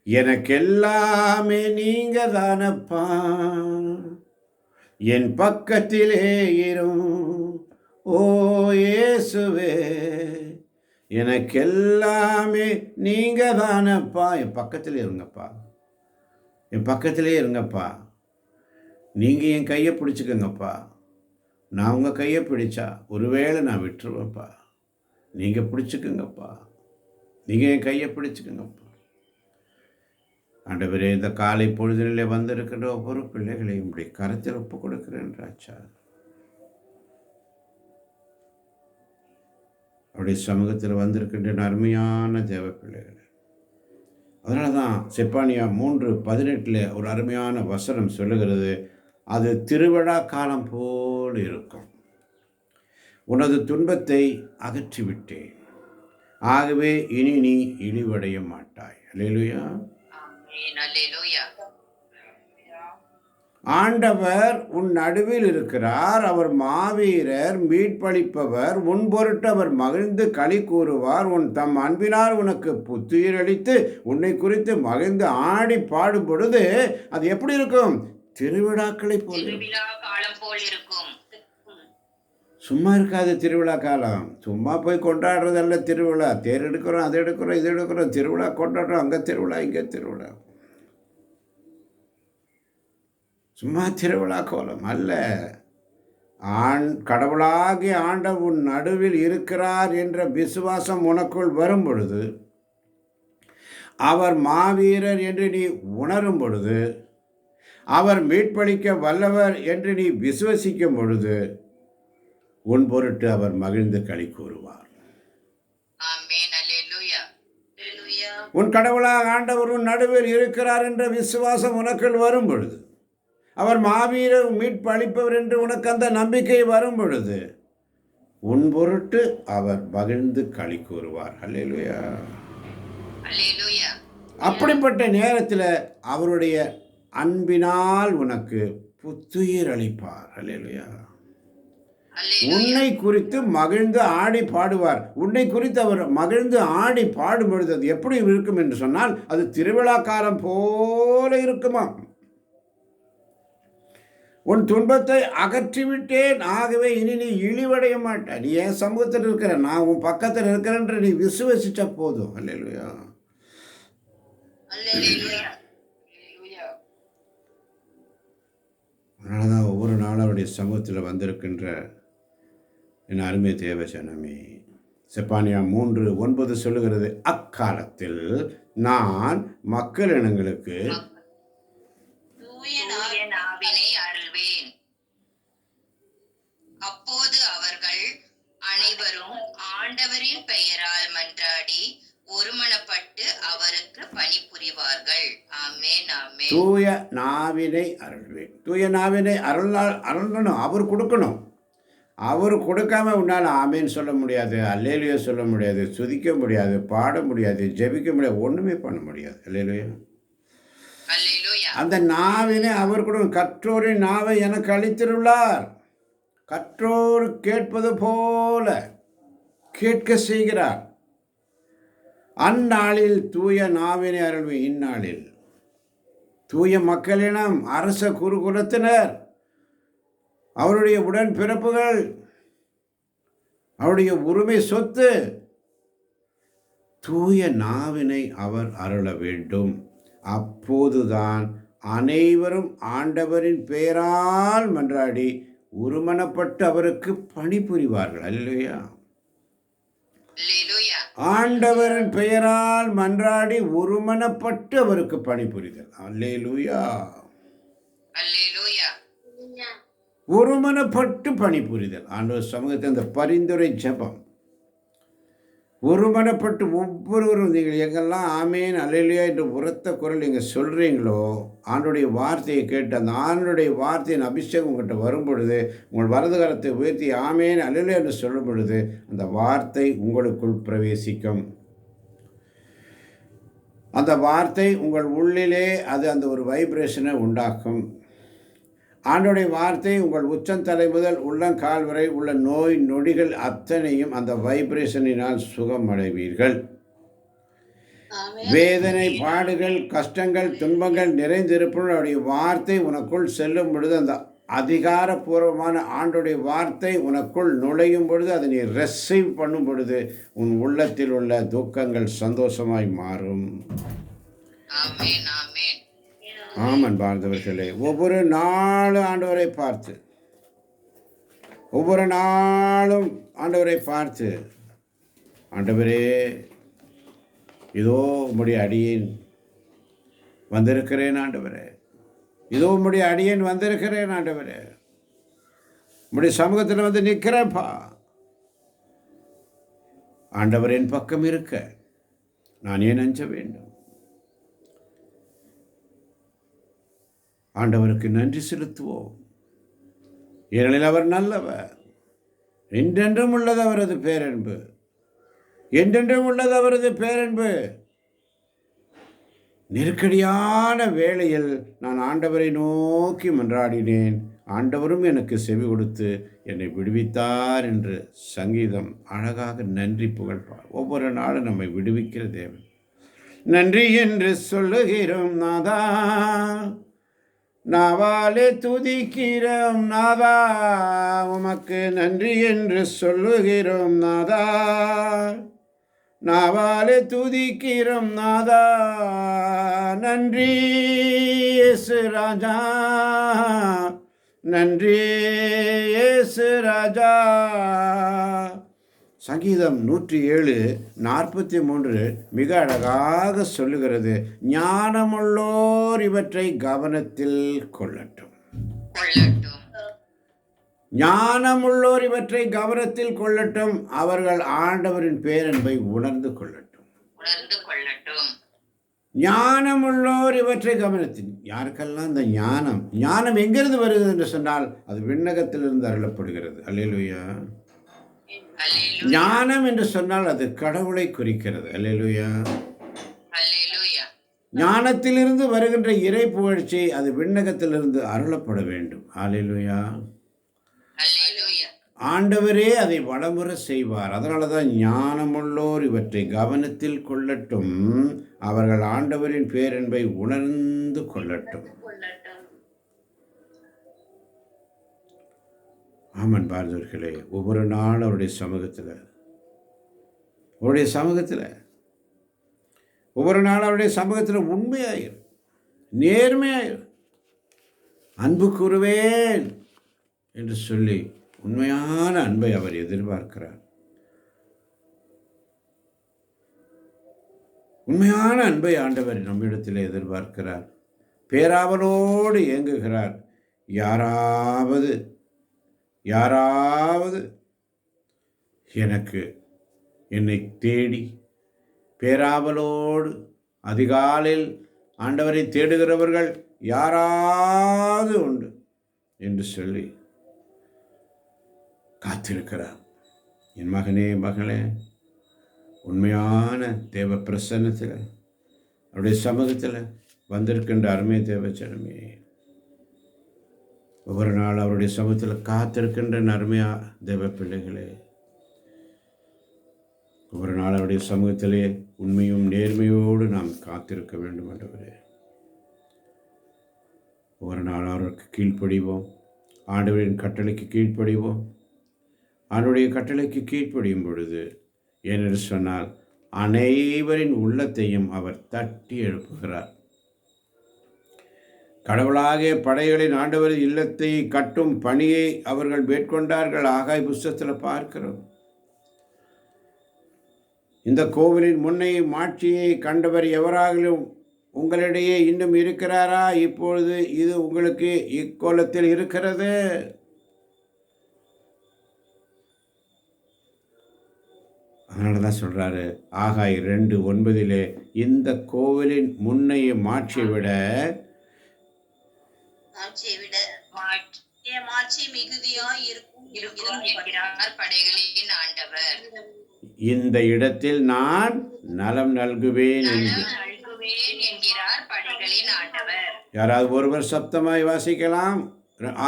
Speaker 1: எனக்கெல்லாமே நீங்க தானப்பா. என் பக்கத்திலே இரும் ஓ இயேசுவே, எனக்கெல்லாமே நீங்க தானப்பா. என் பக்கத்திலே இருங்கப்பா, என் பக்கத்திலே இருங்கப்பா. நீங்கள் என் கையை பிடிச்சிக்கோங்கப்பா. நான் உங்கள் கையை பிடிச்சா ஒருவேளை நான் விட்டுருவேன்ப்பா. நீங்கள் பிடிச்சிக்கோங்கப்பா, நீங்கள் என் கையை பிடிச்சிக்கோங்கப்பா. ஆண்டவரே, இந்த காலை பொழுதிலே வந்திருக்கின்ற ஒவ்வொரு பிள்ளைகளையும் இப்படி கருத்தில் ஒப்பு கொடுக்கிறேன் ராஜா. அவருடைய சமூகத்தில் வந்திருக்கின்ற அருமையான தேவ பிள்ளைகள். அதனால தான் செப்பனியா 3:18 ஒரு அருமையான வசனம் சொல்லுகிறது. அது திருவிழா காலம் போல் இருக்கும். உனது துன்பத்தை அகற்றிவிட்டேன், ஆகவே இனி நீ இழிவடைய மாட்டாய். அல்லேலூயா.
Speaker 2: ஆமென். அல்லேலூயா.
Speaker 1: ஆண்டவர் உன் நடுவில் இருக்கிறார். அவர் மாவீரர், மீட்பளிப்பவர். உன் பொருட்டு அவர் மகிழ்ந்து களி கூறுவார். உன் தம் அன்பினால் உனக்கு புத்துயிர் அளித்து உன்னை குறித்து மகிழ்ந்து ஆடி பாடும் பொழுது அது எப்படி இருக்கும்? திருவிழாக்களை போல.
Speaker 2: திருவிழா காலம் போல் இருக்கும்.
Speaker 1: சும்மா இருக்காது திருவிழா காலம். சும்மா போய் கொண்டாடுறதல்ல திருவிழா. தேர் எடுக்கிறோம், அதை எடுக்கிறோம், இது எடுக்கிறோம், திருவிழா கொண்டாடுறோம். அங்கே திருவிழா, இங்கே திருவிழா. சும்மா திருவிழா கோலம் அல்ல. கடவுளாகிய ஆண்டவர் உன் நடுவில் இருக்கிறார் என்ற விசுவாசம் உனக்குள் வரும் பொழுது, அவர் மாவீரர் என்று நீ உணரும் பொழுது, அவர் மீட்பளிக்க வல்லவர் என்று நீ விசுவசிக்கும் பொழுது, உன் பொருட்டு அவர் மகிழ்ந்து களி கூறுவார்.
Speaker 2: ஆமென். அல்லேலூயா.
Speaker 1: உன் கடவுளாக ஆண்டவர் உன் நடுவில் இருக்கிறார் என்ற விசுவாசம் உனக்குள் வரும் பொழுது, அவர் மாவீரர் மீட்பு அளிப்பவர் என்று உனக்கு அந்த நம்பிக்கை வரும் பொழுது, உன் பொருட்டு அவர் மகிழ்ந்து களி கூறுவார். அல்லேலூயா.
Speaker 2: அல்லேலூயா.
Speaker 1: அப்படிப்பட்ட நேரத்தில் அவருடைய அன்பினால் உனக்கு புத்துயிர் அளிப்பார். அல்லேலூயா.
Speaker 2: அல்லேலூயா.
Speaker 1: உன்னை குறித்து மகிழ்ந்து ஆடி பாடுவார். உன்னை குறித்து அவர் மகிழ்ந்து ஆடி பாடும் பொழுது அது எப்படி இருக்கும் என்று சொன்னால், அது திருவிழாக்காலம் போல இருக்குமா. உன் துன்பத்தை அகற்றிவிட்டேன், ஆகவே இனி நீ இழிவடைய மாட்ட. நீ என் சமூகத்தில் இருக்கிற, நான் உன் பக்கத்தில் இருக்கிறேன்ற நீ விசுவசிச்ச போதும். அல்லேலூயா.
Speaker 2: அல்லேலூயா.
Speaker 1: அதனால தான் ஒவ்வொரு நாளும் அவருடைய சமூகத்தில் வந்திருக்கின்ற என் அருமை தேவஜனமே, செப்பானியா 3:9 சொல்லுகிறது, அக்காலத்தில் நான் மக்கள் இனங்களுக்கு
Speaker 2: தூய நாவினை அருள்வேன். அப்போது அவர்கள் அனைவரும் ஆண்டவரின் பெயரால் மன்றாடி ஒருமனப்பட்டு அவருக்கு பணிபுரிவார்கள். ஆமென், ஆமென்.
Speaker 1: தூய நாவினை அருள்வேன். தூய நாவினை அருளணும், அவர் கொடுக்கணும். அவர் கொடுக்காம உன்னால் ஆமேன்னு சொல்ல முடியாது, அல்லேலூயா சொல்ல முடியாது, துதிக்க முடியாது, பாட முடியாது, ஜெபிக்க முடியாது, ஒன்றுமே பண்ண முடியாது. அல்லேலூயா.
Speaker 2: அல்லேலூயா.
Speaker 1: அந்த நாவினை அவர் கொடுக்கும். கற்றோரின் நாவை எனக்கு அளித்திருள்ளார். கற்றோர் கேட்பது போல கேட்க செய்கிறார். அந்நாளில் தூய நாவினை அருள்வேன். இந்நாளில் தூய மக்களினம், அரச குருகுலத்தினர், அவருடைய உடன் பிறப்புகள், அவருடைய உரிமை சொத்து, தூய நாவினை அவர் அருள வேண்டும். அப்போதுதான் அனைவரும் ஆண்டவரின் பெயரால் மன்றாடி ஒருமனப்பட்டு அவருக்கு பணிபுரிவார்கள். அல்லேலூயா.
Speaker 2: அல்லேலூயா.
Speaker 1: ஆண்டவரின் பெயரால் மன்றாடி ஒருமனப்பட்டு அவருக்கு பணிபுரிதல். அல்லேலூயா.
Speaker 2: அல்லேலூயா.
Speaker 1: ஒருமனப்பட்டு பணிபுரிதல். ஆண்டவர் சமூகத்தில் அந்த பரிந்துரை ஜெபம், ஒருமனப்பட்டு ஒவ்வொருவரும் நீங்கள் எங்கெல்லாம் ஆமேன் அல்லேலூயா என்று உரத்த குரல் நீங்கள் சொல்கிறீங்களோ, ஆண்டுடைய வார்த்தையை கேட்டு அந்த ஆண்டுடைய வார்த்தையின் அபிஷேகம் உங்கள்கிட்ட வரும் பொழுது, உங்கள் வலது கரத்தை உயர்த்தி ஆமேன் அல்லேலூயா என்று சொல்லும் பொழுது அந்த வார்த்தை உங்களுக்குள் பிரவேசிக்கும். அந்த வார்த்தை உங்கள் உள்ளிலே அது அந்த ஒரு வைப்ரேஷனை உண்டாக்கும். ஆண்டோடைய வார்த்தை உங்கள் உச்சந்தலை முதல் உள்ளங்கால் வரை உள்ள நோய் நொடிகள் அத்தனையும் அந்த வைப்ரேஷனினால் சுகம் அடைவீர்கள். வேதனை, பாடுகள், கஷ்டங்கள், துன்பங்கள் நிறைந்திருப்பது அவருடைய வார்த்தை உனக்குள் செல்லும் பொழுது, அந்த அதிகாரபூர்வமான ஆண்டோடைய வார்த்தை உனக்குள் நுழையும் பொழுது, அதை நீ ரெசீவ் பண்ணும் பொழுது உன் உள்ளத்தில் உள்ள துக்கங்கள் சந்தோஷமாய் மாறும்.
Speaker 2: ஆமென், ஆமென்.
Speaker 1: ஆமன் பார்த்தவர்களே, ஒவ்வொரு நாளும் ஆண்டவரை பார்த்து, ஒவ்வொரு நாளும் ஆண்டவரை பார்த்து, ஆண்டவரே இதோ உம்முடைய அடியேன் வந்திருக்கிறேன் ஆண்டவரே, இதோ உம்முடைய அடியேன் வந்திருக்கிறேன் ஆண்டவரே, உம்முடைய சமூகத்தில் வந்து நிற்கிறேன்ப்பா. ஆண்டவரின் பக்கம் இருக்க நான் ஏன் அஞ்ச வேண்டும்? ஆண்டவருக்கு நன்றி செலுத்துவோம். ஏனெனில் அவர் நல்லவர், என்றென்றும் உள்ளது அவரது பேரன்பு, என்றென்றும் உள்ளது அவரது பேரன்பு. நெருக்கடியான வேளையில் நான் ஆண்டவரை நோக்கி மன்றாடினேன், ஆண்டவரும் எனக்கு செவி கொடுத்து என்னை விடுவித்தார் என்று சங்கீதம் அழகாக நன்றி புகழ்பார். ஒவ்வொரு நாளும் நம்மை விடுவிக்கிற தேவன். நன்றி என்று சொல்லுகிறோம் நாதா, நாவாலே துதிக்கிறோம் நாதா, உமக்கு நன்றி என்று சொல்லுகிறோம் நாதா, நாவாலே துதிக்கிறோம் நாதா. நன்றி இயேசு ராஜா, நன்றி இயேசு ராஜா. சங்கீதம் 107:43 மிக அழகாக சொல்லுகிறது, ஞானமுள்ளோர் இவற்றை கவனத்தில் கொள்ளட்டும். ஞானமுள்ளோர் இவற்றை கவனத்தில் கொள்ளட்டும், அவர்கள் ஆண்டவரின் பேரன்பை உணர்ந்து கொள்ளட்டும். ஞானமுள்ளோர் இவற்றை கவனித்து. யாருக்கெல்லாம் இந்த ஞானம் எங்கிருந்து வருகிறது என்று சொன்னால் அது விண்ணகத்திலிருந்து அருளப்படுகிறது. அல்லேலூயா.
Speaker 2: அல்லேலூயா.
Speaker 1: ஞானம் என்று சொன்னால் அது கடவுளை குறிக்கிறது. அல்லேலூயா.
Speaker 2: அல்லேலூயா.
Speaker 1: ஞானத்திலிருந்து வருகின்ற இறை புகழ்ச்சி அது விண்ணகத்திலிருந்து அருளப்பட வேண்டும். அல்லேலூயா.
Speaker 2: அல்லேலூயா.
Speaker 1: ஆண்டவரே அதை வளமுற செய்வார். அதனால தான் ஞானமுள்ளோர் இவற்றை கவனத்தில் கொள்ளட்டும், அவர்கள் ஆண்டவரின் பேரன்பை உணர்ந்து கொள்ளட்டும். ஆமன் பாரதர்களே, ஒவ்வொரு நாள் அவருடைய சமூகத்தில் ஒவ்வொரு நாள் அவருடைய சமூகத்தில் உண்மையாயிரு, நேர்மையாயிரு, அன்பு கூறுவேன் என்று சொல்லி உண்மையான அன்பை அவர் எதிர்பார்க்கிறார். உண்மையான அன்பை ஆண்டவர் நம்மிடத்தில் எதிர்பார்க்கிறார். பேராவலோடு இயங்குகிறார். யாராவது என்னை தேடி பேராவலோடு அதிகாலையில் ஆண்டவரை தேடுகிறவர்கள் யாராவது உண்டு என்று சொல்லி காத்திருக்கிறார். என் மகனே, மகளே, உண்மையான தேவ பிரசன்னத்தில் அவருடைய சமூகத்தில் வந்திருக்கின்ற அருமை தேவச்சனமே, ஒவ்வொரு நாள் அவருடைய சமூகத்தில் காத்திருக்கின்ற அருமையா தேவ பிள்ளைகளே, ஒவ்வொரு நாள் அவருடைய சமூகத்திலே உண்மையும் நேர்மையோடு நாம் காத்திருக்க வேண்டும் என்றவரே. ஒவ்வொரு நாள் அவருக்கு கீழ்ப்படிவோம், ஆண்டவரின் கட்டளைக்கு கீழ்ப்படிவோம். அவருடைய கட்டளைக்கு கீழ்ப்படியும் பொழுது ஏனென்று சொன்னால் அனைவரின் உள்ளத்தையும் அவர் தட்டி எழுப்புகிறார். கடவுளாகிய படைகளின் ஆண்டவரின் இல்லத்தை கட்டும் பணியை அவர்கள் மேற்கொண்டார்கள். ஆகாய் புஸ்தகத்தில் பார்க்கிறோம். இந்த கோவிலின் முன்னைய மாட்சியை கண்டவர் எவராகிலும் உங்களிடையே இன்னும் இருக்கிறாரா? இப்பொழுது இது உங்களுக்கு இக்கோலத்தில் இருக்கிறது. அதனால தான் சொல்கிறாரு ஆகாய் 2:9 இந்த கோவிலின் முன்னைய மாட்சியை விட
Speaker 3: மாட்சி மிகுதியாய் இருக்கும்
Speaker 2: என்கிறார் படைகளின் ஆண்டவர்.
Speaker 1: இந்த இடத்தில் நான் நலம் நல்குவேன்
Speaker 2: என்கிறார் படைகளின் ஆண்டவர்.
Speaker 1: யாராவது ஒருவர் சப்தமாய் வாசிக்கலாம்.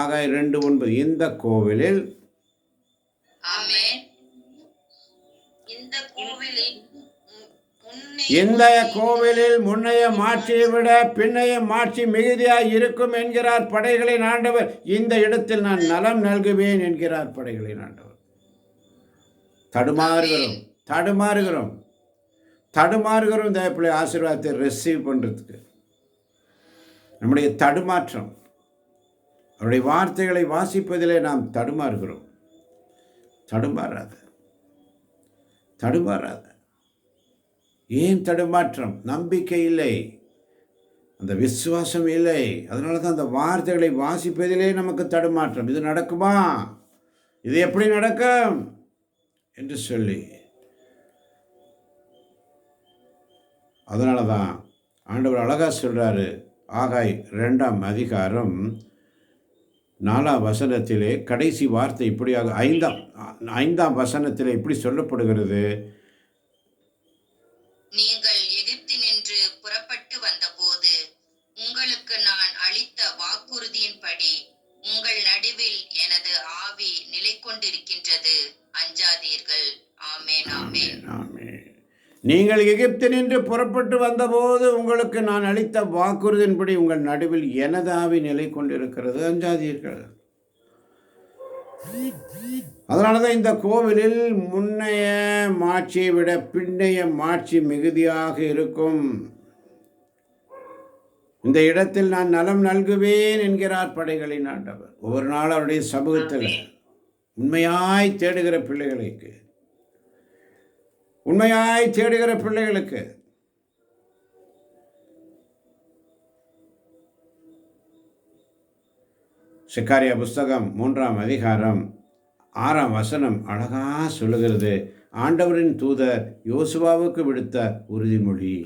Speaker 1: ஆகாய் 2:9 இந்த கோவிலில் இந்த கோவிலில் முன்னைய மாட்சியை விட பின்னைய மாட்சி மிகுதியாய் இருக்கும் என்கிறார் படைகளின் ஆண்டவர். இந்த இடத்தில் நான் நலம் நல்குவேன் என்கிறார் படைகளின் ஆண்டவர். தடுமாறுகிறோம் தேவப்பிள்ளை ஆசீர்வாதத்தை ரிசீவ் பண்ணுறதுக்கு. நம்முடைய தடுமாற்றம், அவருடைய வார்த்தைகளை வாசிப்பதிலே நாம் தடுமாறுகிறோம். தடுமாறாத. ஏன் தடுமாற்றம்? நம்பிக்கை இல்லை, அந்த விசுவாசம் இல்லை. அதனால தான் அந்த வார்த்தைகளை வாசிப்பதிலே நமக்கு தடுமாற்றம். இது நடக்குமா? இது எப்படி நடக்கும் என்று சொல்லி, அதனால தான் ஆண்டவர் அழகா சொல்கிறாரு. ஆகாய் 2:4 கடைசி வார்த்தை இப்படியாக 5ஆம் வசனத்திலே இப்படி சொல்லப்படுகிறது.
Speaker 2: நீங்கள் எகிப்தினின்று புறப்பட்டு வந்தபோது உங்களுக்கு நான் அளித்த வாக்குறுதியின்படி உங்கள் நடுவில் எனது ஆவி நிலை கொண்டிருக்கின்றது, அஞ்சாதீர்கள். ஆமென், ஆமென்.
Speaker 1: நீங்கள் எகிப்தினின்று புறப்பட்டு வந்தபோது உங்களுக்கு நான் அளித்த வாக்குறுதியின்படி உங்கள் நடுவில் எனது ஆவி நிலை கொண்டிருக்கிறது, அஞ்சாதீர்கள். அதனால தான் இந்த கோவிலில் முன்னைய மாட்சியை விட பின்னைய மாட்சி மிகுதியாக இருக்கும். இந்த இடத்தில் நான் நலம் நல்குவேன் என்கிறார் படைகளின் ஆண்டவர். ஒவ்வொரு நாள் அவருடைய சமூகத்தில் உண்மையாய் தேடுகிற பிள்ளைகளுக்கு செக்காரியா புஸ்தகம் 3ஆம் அதிகாரம் 6ஆம் வசனம் அழகா சொல்லுகிறது. ஆண்டவரின் தூதர் யோசுவாவுக்கு விடுத்த உறுதிமொழி.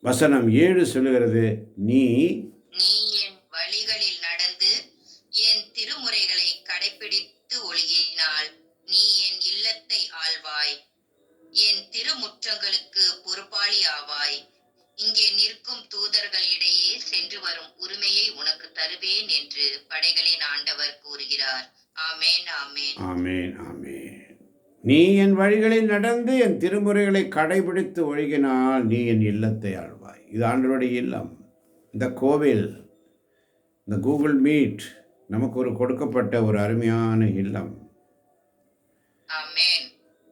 Speaker 1: வசனம் 7 சொல்லுகிறது, நீ
Speaker 2: நீ என் வழிகளில் நடந்து என் திருமுறைகளை கடைபிடித்து ஒழுகினால் நீ என் இல்லத்தை ஆள்வாய், என் திருமுற்றங்களுக்கு பொறுப்பாளி ஆவாய். இங்கே நிற்கும் தூதர்கள் இடையே சென்று வரும் உரிமையை உனக்கு தருவேன் என்று படைகளின் ஆண்டவர் கூறுகிறார். ஆமேன், ஆமேன்.
Speaker 1: ஆமேன், ஆமேன். நீ என் வழிகளில் நடந்து என் திருமுறைகளை கடைபிடித்து ஒழுகினால் நீ என் இல்லத்தை ஆழ்வாய். இது ஆண்டவருடைய இல்லம். இந்த கோவில், இந்த கூகுள் மீட் நமக்கு ஒரு கொடுக்கப்பட்ட ஒரு அருமையான இல்லம்.
Speaker 2: ஆமேன்.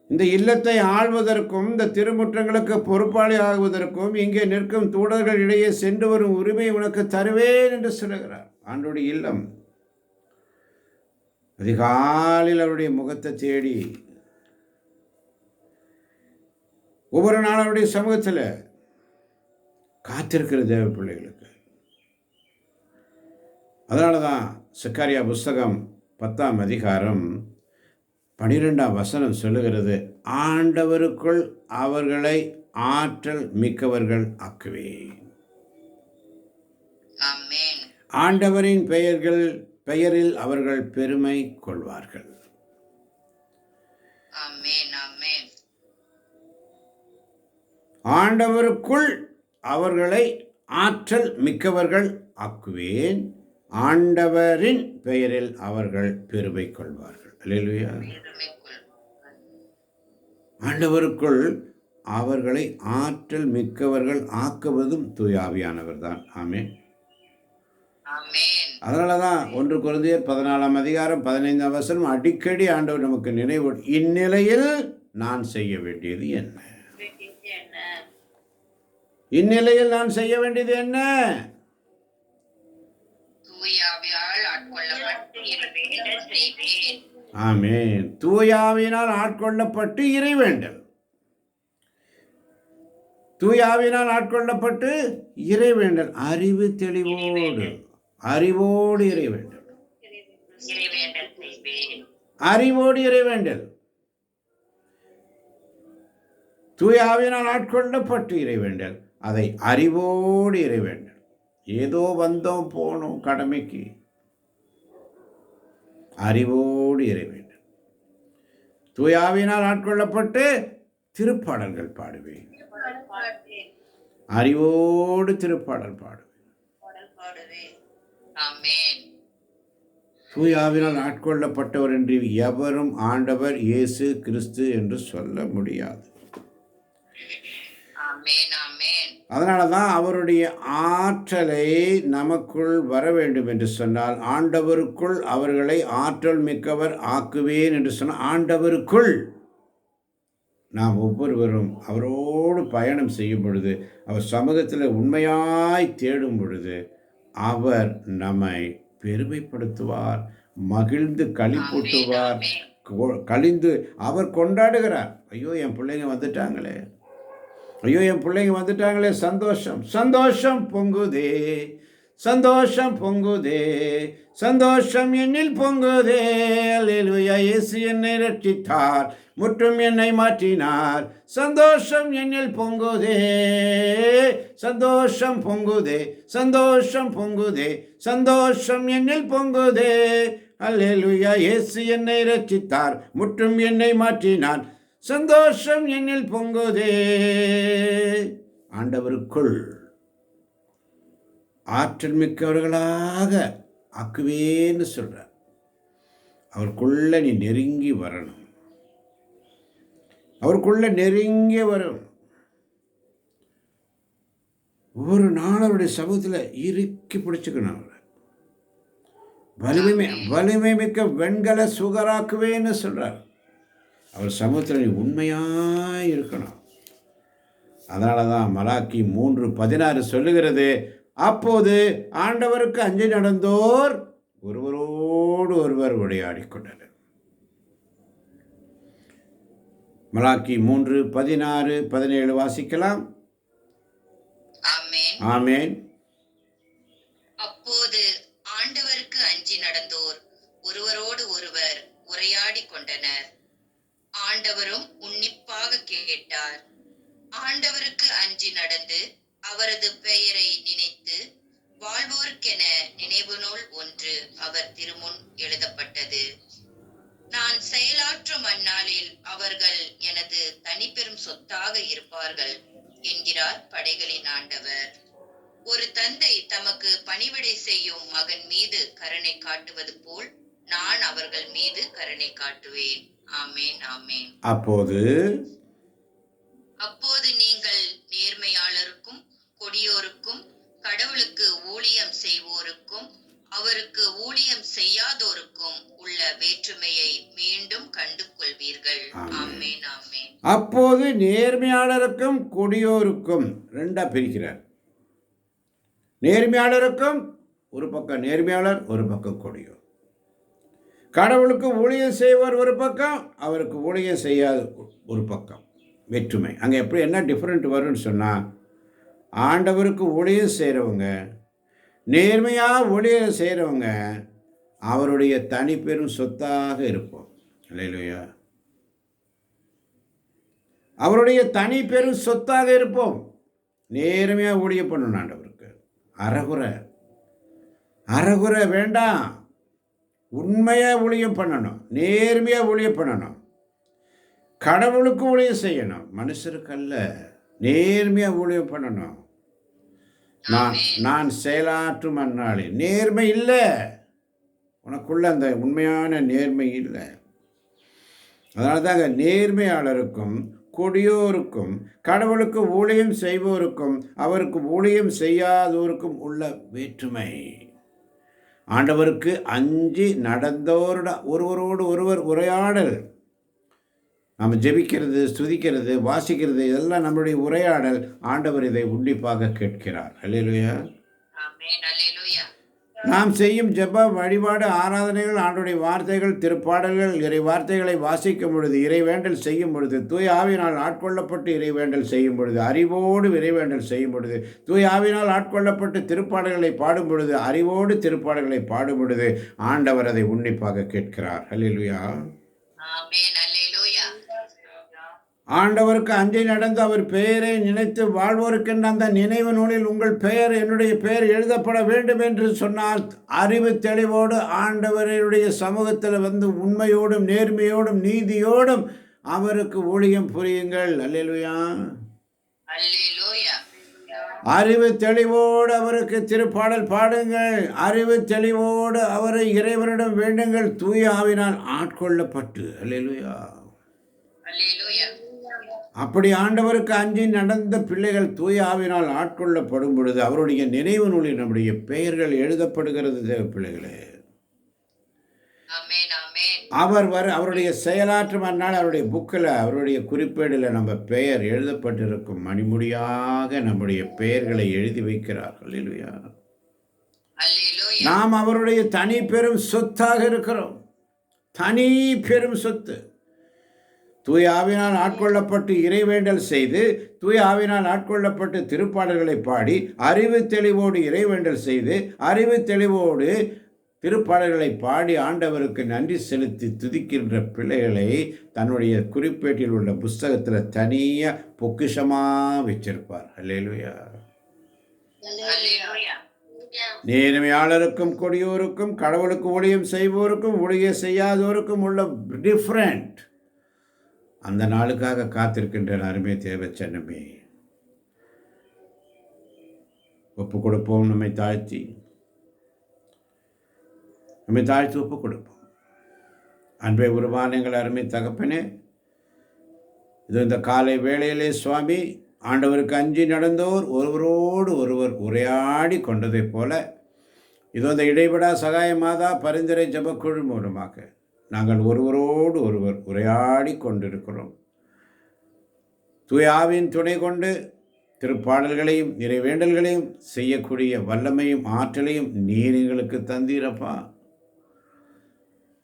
Speaker 1: இந்த இல்லத்தை ஆள்வதற்கும் இந்த திருமுற்றங்களுக்கு பொறுப்பாளி ஆகுவதற்கும் இங்கே நிற்கும் தூதர்கள் இடையே சென்று வரும் உரிமை உனக்கு தருவேன் என்று சொல்லுகிறார். ஆண்டவருடைய இல்லம். அதிகாலையில் அவருடைய முகத்தை தேடி ஒவ்வொரு நாள் அவருடைய சமூகத்தில் காத்திருக்கிற தேவ பிள்ளைகளுக்கு. அதனால தான் சக்கரியா புஸ்தகம் 10ஆம் அதிகாரம் 12ஆம் வசனம் சொல்லுகிறது, ஆண்டவருக்குள் அவர்களை ஆற்றல் மிக்கவர்கள் ஆக்குவேன்.
Speaker 2: ஆமேன்.
Speaker 1: ஆண்டவரின் பெயரில் அவர்கள் பெருமை கொள்வார்கள்.
Speaker 2: ஆமேன், ஆமேன்.
Speaker 1: ஆண்டவருக்குள் அவர்களை ஆற்றல் மிக்கவர்கள் ஆக்குவேன். ஆண்டவரின் பெயரில் அவர்கள் பெருமை கொள்வார்கள். அல்லேலூயா. ஆண்டவருக்குள் அவர்களை ஆற்றல் மிக்கவர்கள் ஆக்குவதும் தூய ஆவியானவர் தான். ஆமென். அதனால தான் 1 கொரிந்தியர் 14ஆம் அதிகாரம் 15ஆம் வசனம் அடிக்கடி ஆண்டவர் நமக்கு நினைவு, இந்நிலையில் நான் செய்ய வேண்டியது என்ன? இந்நிலையில் நான் செய்ய வேண்டியது என்ன? ஆமென். தூயாவினால் ஆட்கொள்ளப்பட்டு இறைவேண்டல். தூயாவினால் ஆட்கொள்ளப்பட்டு இறைவேண்டல். அறிவு தெளிவோடு, அறிவோடு இறைவேண்டல். அறிவோடு இறைவேண்டல். தூயாவினால் ஆட்கொள்ளப்பட்டு இறைவேண்டல். அதை அறிவோடு இறைவேண்டல். ஏதோ வந்தோம் போனோம் கடமைக்கு. அறிவோடு இறைவேண்டல். தூயாவினால் ஆட்கொள்ளப்பட்டு திருப்பாடல்கள் பாடுவேன். அறிவோடு திருப்பாடல் பாடுவேன். தூயாவினால் ஆட்கொள்ளப்பட்டவர் என்று எவரும் ஆண்டவர் இயேசு கிறிஸ்து என்று சொல்ல முடியாது. அதனால தான் அவருடைய ஆற்றலை நமக்குள் வர வேண்டும் என்று சொன்னால், ஆண்டவருக்குள் அவர்களை ஆற்றல் மிக்கவர் ஆக்குவேன் என்று சொன்னால், ஆண்டவருக்குள் நாம் ஒவ்வொருவரும் அவரோடு பயணம் செய்யும் பொழுது, அவர் சமூகத்தில் உண்மையாய் தேடும் பொழுது, அவர் நம்மை பெருமைப்படுத்துவார், மகிழ்ந்து களிப்பூட்டுவார், கழிந்து அவர் கொண்டாடுகிறார். ஐயோ என் பிள்ளைங்க வந்துட்டாங்களே, ஐயோ என் பிள்ளைங்க வந்துட்டாங்களே, சந்தோஷம் சந்தோஷம் பொங்குதே, சந்தோஷம் பொங்குதே, சந்தோஷம் என்னில் பொங்குதே. அல்லேலூயா. இயேசு என்னை ரட்சித்தார், முற்றும் என்னை மாற்றினார். சந்தோஷம் என்னில் பொங்குதே, சந்தோஷம் பொங்குதே, சந்தோஷம் பொங்குதே, சந்தோஷம் என்னில் பொங்குதே. அல்லேலூயா. இயேசு என்னை ரட்சித்தார், முற்றும் என்னை மாற்றினார். சந்தோஷம் என்னில் பொங்குதே. ஆண்டவருக்குள் ஆற்றல் மிக்கவர்களாக ஆக்குவேன்னு சொல்றார். அவருக்குள்ள நீ நெருங்கி வரணும். அவருக்குள்ள நெருங்கி வரும். ஒவ்வொரு நாளும் அவருடைய சமூகத்தில் இறுக்கி பிடிச்சுக்கணும். அவரை வலிமை மிக்க வெண்கல சுகராக்குவேன்னு சொல்றார். அவர் சமூகத்தில் நீ உண்மையாக இருக்கணும். அதனால தான் மலாக்கி 3:16 சொல்லுகிறது, அப்போது ஆண்டவருக்கு அஞ்சி நடந்தோர் ஒருவரோடு ஒருவர் உரையாடி கொண்டனர். மலாக்கி 3:16-17 வாசிக்கலாம். ஆமென்.
Speaker 2: அப்போது ஆண்டவருக்கு அஞ்சி நடந்தோர் ஒருவரோடு ஒருவர் உரையாடி கொண்டனர். ஆண்டவரும் உன்னிப்பாக கேட்டார். ஆண்டவருக்கு அஞ்சி நடந்து அவரது பெயரை நினைத்து வாழ்வோருக்கென நினைவு நூல் ஒன்று அவர் திருமுன் எழுதப்பட்டது. நான் செயலாற்றும் அந்நாளில் அவர்கள் எனது தனிப்பெரும் சொத்தாக இருப்பார்கள் என்கிறார் படைகளின் ஆண்டவர். ஒரு தந்தை தமக்கு பணிவிடை செய்யும் மகன் மீது கருணை காட்டுவது போல் நான் அவர்கள் மீது கருணை காட்டுவேன். ஆமேன், ஆமேன். அப்போது நீங்கள் நேர்மையாளருக்கும் கொடியோருக்கும் கடவுளுக்கு ஊழியம் செய்வோருக்கும் அவருக்கு ஊழியம் செய்யாதோருக்கும் உள்ள வேற்றுமையை மீண்டும் கண்டு கொள்வீர்கள். ஆமேன், ஆமேன்.
Speaker 1: அப்போது நேர்மையாளருக்கும் கொடியோருக்கும் ரெண்டா பிரிக்கிறார். நேர்மையாளருக்கும் ஒரு பக்கம் நேர்மையாளர், ஒரு பக்கம் கொடியோர். கடவுளுக்கு ஊழியம் செய்வோர் ஒரு பக்கம், அவருக்கு ஊழியம் செய்யாத ஒரு பக்கம். வேற்றுமை அங்கே எப்படி என்ன டிஃப்ரெண்ட் வரும்னு சொன்னால், ஆண்டவருக்கு ஊழியம் செய்கிறவங்க, நேர்மையாக ஊழியம் செய்கிறவங்க அவருடைய தனிப்பெரும் சொத்தாக இருப்போம். அல்லேலூயா. அவருடைய தனி பெரும் சொத்தாக இருப்போம். நேர்மையாக ஊழியம் பண்ணணும் ஆண்டவருக்கு. அறகுறை வேண்டாம். உண்மையாக ஊழியம் பண்ணணும், நேர்மையாக ஊழியம் பண்ணணும். கடவுளுக்கு ஊழியம் செய்யணும், மனுஷருக்கு அல்ல. நேர்மையாக ஊழியம் பண்ணணும். நான் செயலாற்றும் அந்நாளில் நேர்மை இல்லை, உனக்குள்ள அந்த உண்மையான நேர்மை இல்லை. அதனால தாங்க நேர்மையாளருக்கும் கொடியோருக்கும் கடவுளுக்கு ஊழியம் செய்வோருக்கும் அவருக்கு ஊழியம் செய்யாதோருக்கும் உள்ள வேற்றுமை. ஆண்டவருக்கு அஞ்சி நடந்தோரோட ஒருவரோடு ஒருவர் உரையாடல். நம்ம ஜெபிக்கிறது, ஸ்துதிக்கிறது, வாசிக்கிறது, இதெல்லாம் நம்மளுடைய உரையாடல். ஆண்டவர் இதை உன்னிப்பாக கேட்கிறார். அல்லேலூயா. நாம் செய்யும் ஜெப வழிபாடு ஆராதனைகள், ஆண்டுடைய வார்த்தைகள், திருப்பாடல்கள், இறை வார்த்தைகளை வாசிக்கும் பொழுது, இறைவேண்டல் செய்யும் பொழுது, தூய் ஆவினால் ஆட்கொள்ளப்பட்டு இறைவேண்டல் செய்யும் பொழுது, அறிவோடு இறைவேண்டல் செய்யும் பொழுது, தூய் ஆவினால் ஆட்கொள்ளப்பட்டு திருப்பாடல்களை பாடும் பொழுது, அறிவோடு திருப்பாடல்களை பாடும் பொழுது ஆண்டவர் அதை உன்னிப்பாக கேட்கிறார். அல்லேலூயா. ஆண்டவருக்கு அஞ்சை நடந்து அவர் பெயரை நினைத்து வாழ்வோருக்கென்ற அந்த நினைவு நூலில் உங்கள் பெயர், என்னுடைய பெயர் எழுதப்பட வேண்டும் என்று சொன்னால், அறிவு தெளிவோடு ஆண்டவருடைய சமூகத்தில் வந்து உண்மையோடும் நேர்மையோடும் நீதியோடும் அவருக்கு ஊழியம் புரியுங்கள். அல்லேலூயா. அறிவு தெளிவோடு அவருக்கு திருப்பாடல் பாடுங்கள். அறிவு தெளிவோடு அவரை இறைவனிடம் வேண்டுங்கள், தூய ஆவினால் ஆட்கொள்ளப்பட்டு. அல்லேலூயா. அப்படி ஆண்டவருக்கு அஞ்சி நடந்த பிள்ளைகள் தூய ஆவினால் ஆட்கொள்ளப்படும் பொழுது அவருடைய நினைவு நூலில் நம்முடைய பெயர்கள் எழுதப்படுகிறது. தேவ பிள்ளைகளே, அவருடைய செயலாற்றும் அந்நாள் அவருடைய புக்கில், அவருடைய குறிப்பேடில் நம்ம பெயர் எழுதப்பட்டிருக்கும். மணிமுடியாக நம்முடைய பெயர்களை எழுதி வைக்கிறார்கள். அல்லேலூயா. நாம் அவருடைய தனி பெரும் சொத்தாக இருக்கிறோம். தனி பெரும் சொத்து. தூய ஆவினால் ஆட்கொள்ளப்பட்டு இறைவேண்டல் செய்து, தூய ஆவினால் ஆட்கொள்ளப்பட்டு திருப்பாடல்களை பாடி, அறிவு தெளிவோடு இறைவேண்டல் செய்து, அறிவு தெளிவோடு திருப்பாடல்களை பாடி ஆண்டவருக்கு நன்றி செலுத்தி துதிக்கின்ற பிள்ளைகளை தன்னுடைய குறிப்பேட்டில் உள்ள புஸ்தகத்தில் தனியாக பொக்கிஷமாக வச்சிருப்பார். அல்லேலூயா. நேர்மையாளருக்கும் கொடியோருக்கும் கடவுளுக்கு ஊழியம் செய்வோருக்கும் ஊழியம் செய்யாதோருக்கும் உள்ள டிஃப்ரெண்ட். அந்த நாளுக்காக காத்திருக்கின்ற அருமை தேவ சென்னமே, ஒப்பு கொடுப்போம். நம்மை தாழ்த்தி ஒப்பு கொடுப்போம். அன்பை உருவான எங்கள் அருமை தகப்பனே, இது இந்த காலை வேளையிலே சுவாமி, ஆண்டவருக்கு அஞ்சி நடந்தோர் ஒருவரோடு ஒருவர் உரையாடி கொண்டதைப் போல, இது இந்த இடைவிடா சகாய மாதா பரிந்துரை ஜெபக்குழு மூலமாக நாங்கள் ஒருவரோடு ஒருவர் உரையாடி கொண்டிருக்கிறோம். தூய ஆவியின் துணை கொண்டு திருப்பாடல்களையும் இறைவேண்டல்களையும் செய்யக்கூடிய வல்லமையும் ஆற்றலையும் நீர் எங்களுக்கு தந்தீரப்பா.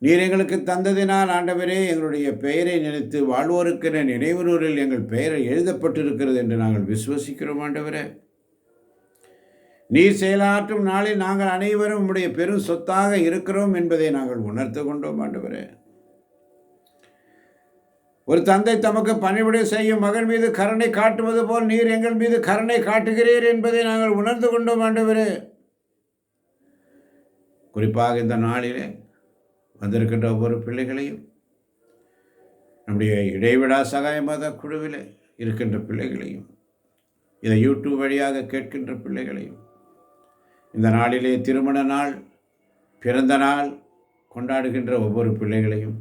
Speaker 1: நீர் எங்களுக்கு தந்ததினால் ஆண்டவரே, எங்களுடைய பெயரை நினைத்து வாழ்வோருக்கிற நினைவு நூலில் எங்கள் பெயரை எழுதப்பட்டிருக்கிறது என்று நாங்கள் விசுவசிக்கிறோம். ஆண்டவரே, நீர் செயலாற்றும் நாளில் நாங்கள் அனைவரும் உம்முடைய பெரும் சொத்தாக இருக்கிறோம் என்பதை நாங்கள் உணர்த்து கொண்டோம். ஆண்டவரே, ஒரு தந்தை தமக்கு பணிவிடை செய்யும் மகன் மீது கருணை காட்டுவது போல் நீர் எங்கள் மீது கருணை காட்டுகிறீர் என்பதை நாங்கள் உணர்ந்து கொண்டோம் ஆண்டவரே. குறிப்பாக இந்த நாளிலே வந்திருக்கின்ற ஒவ்வொரு பிள்ளைகளையும், நம்முடைய இடைவிடா சகாய மத குழுவில் இருக்கின்ற பிள்ளைகளையும், இதை யூடியூப் வழியாக கேட்கின்ற பிள்ளைகளையும், இந்த நாளிலே திருமண நாள், பிறந்த நாள் கொண்டாடுகின்ற ஒவ்வொரு பிள்ளைகளையும்,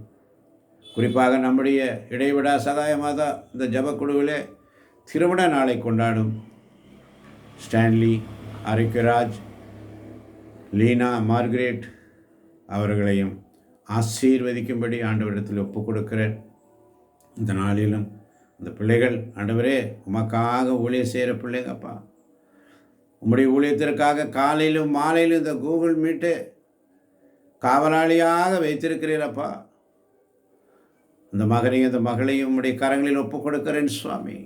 Speaker 1: குறிப்பாக நம்முடைய இடைவிடா சகாய மாதா இந்த ஜபக்குழுவிலே திருமண நாளை கொண்டாடும் ஸ்டான்லி, ஆரோக்கியராஜ், லீனா, மார்கரெட் அவர்களையும் ஆசீர்வதிக்கும்படி ஆண்டவரிடத்தில் ஒப்புக் கொடுக்கிறேன். இந்த நாளிலும் இந்த பிள்ளைகள் ஆண்டவரே உமக்காக ஊழியம் செய்கிற பிள்ளைங்கப்பா, உம்முடைய ஊழியத்திற்காக காலையிலும் மாலையிலும் இந்த கூகுள் மீட்டு காவலாளியாக வைத்திருக்கிறீரப்பா. இந்த மகனையும் இந்த மகளையும் உம்முடைய கரங்களில் ஒப்புக் கொடுக்கிறேன் சுவாமி.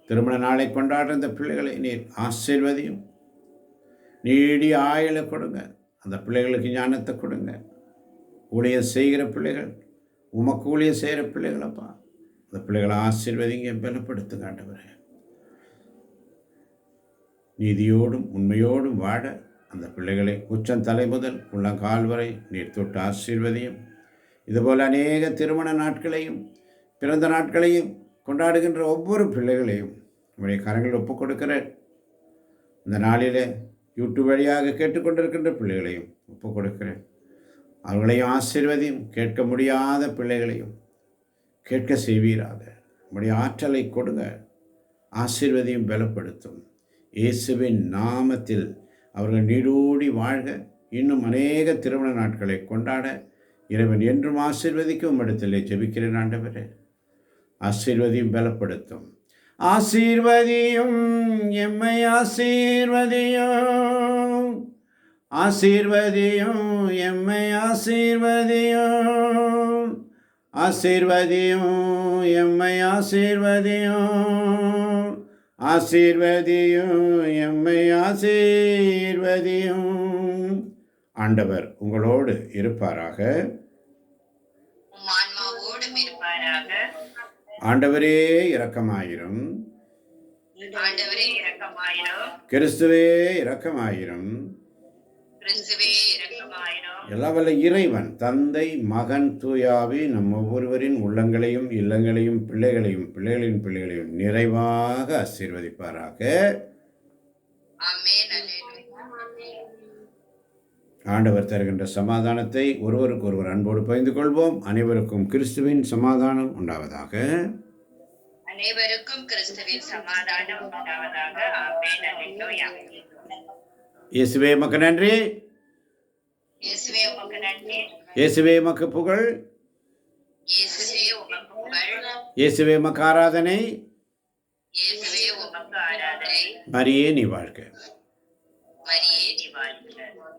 Speaker 1: திருமண நாளை கொண்டாடுற இந்த பிள்ளைகளை நீர் ஆசீர்வதியும், நீடிய ஆயுளை கொடுங்க, அந்த பிள்ளைகளுக்கு ஞானத்தை கொடுங்க. ஊழியம் செய்கிற பிள்ளைகள், உமக்கு ஊழியம் செய்கிற பிள்ளைகளப்பா, அந்த பிள்ளைகளை ஆசீர்வதிங்க, பலப்படுத்துங்க ஆண்டவரே. நீதியோடும் உண்மையோடும் வாழ அந்த பிள்ளைகளை உச்சந்தலை முதல் உள்ளங்கால் வரை நீர் தொட்டு ஆசீர்வதியும். இதுபோல் அநேக திருமண நாட்களையும் பிறந்த நாட்களையும் கொண்டாடுகின்ற ஒவ்வொரு பிள்ளைகளையும் உங்களுடைய கரங்களில் ஒப்புக் கொடுக்கிறேன். இந்த நாளிலே யூடியூப் வழியாக கேட்டுக்கொண்டிருக்கின்ற பிள்ளைகளையும் ஒப்புக் கொடுக்கிறேன். அவர்களையும் ஆசீர்வதியும். கேட்க முடியாத பிள்ளைகளையும் கேட்க செய்வீராக. உங்களுடைய ஆற்றலை கொடுங்க, ஆசீர்வதியும், பலப்படுத்தும். இயேசுவின் நாமத்தில் அவர்கள் நீடூடி வாழ்க, இன்னும் அநேக திருமண நாட்களை கொண்டாட இறைவன் என்றும் ஆசீர்வதிக்கும் இடத்திலே ஜெபிக்கிறேன் ஆண்டவரே. ஆசீர்வதியும், பலப்படுத்தும். ஆசீர்வதியும், எம்மை ஆசீர்வதியும், ஆசீர்வதியும், எம்மை ஆசீர்வதியும், ஆசீர்வதியும், எம்மை ஆசீர்வதியும், ஆசீர்வதியும், எம்மை ஆசீர்வதியும். ஆண்டவர் உங்களோடு இருப்பாராக.
Speaker 2: ஆன்மாவோடும் இருப்பாராக.
Speaker 1: ஆண்டவரே இரக்கமாயிரும்.
Speaker 2: ஆண்டவரே இரக்கமாயிரும்.
Speaker 1: கிறிஸ்துவே இரக்கமாயிரும்.
Speaker 2: கிறிஸ்துவே இரக்கமாயிரும்.
Speaker 1: எல்லாம் வல்ல இறைவன் தந்தை, மகன், தூயாவி நம் ஒவ்வொருவரின் உள்ளங்களையும் இல்லங்களையும் பிள்ளைகளையும் பிள்ளைகளின் பிள்ளைகளையும் நிறைவாக ஆசீர்வதிப்பாராக.
Speaker 2: ஆமென். அல்லேலூயா.
Speaker 1: ஆண்டவர் தருகின்ற சமாதானத்தை ஒருவருக்கு ஒருவர் அன்போடு பகிர்ந்து கொள்வோம். அனைவருக்கும் கிறிஸ்துவின் சமாதானம் உண்டாவதாக.
Speaker 2: அனைவருக்கும் கிறிஸ்துவின் சமாதானம் உண்டாவதாக. ஆமென். அல்லேலூயா.
Speaker 1: இயேசுவே உமக்கு நன்றி.
Speaker 2: இயேசுவே உமக்கு நன்றி.
Speaker 1: இயேசுவே உமக்கு புகழ்.
Speaker 2: இயேசுவே உமக்கு புகழ்.
Speaker 1: இயேசுவே உமக்கு ஆராதனை.
Speaker 2: இயேசுவே உமக்கு ஆராதனை.
Speaker 1: மரியே நீ வாழ்க.
Speaker 2: மரியே நீ வாழ்க.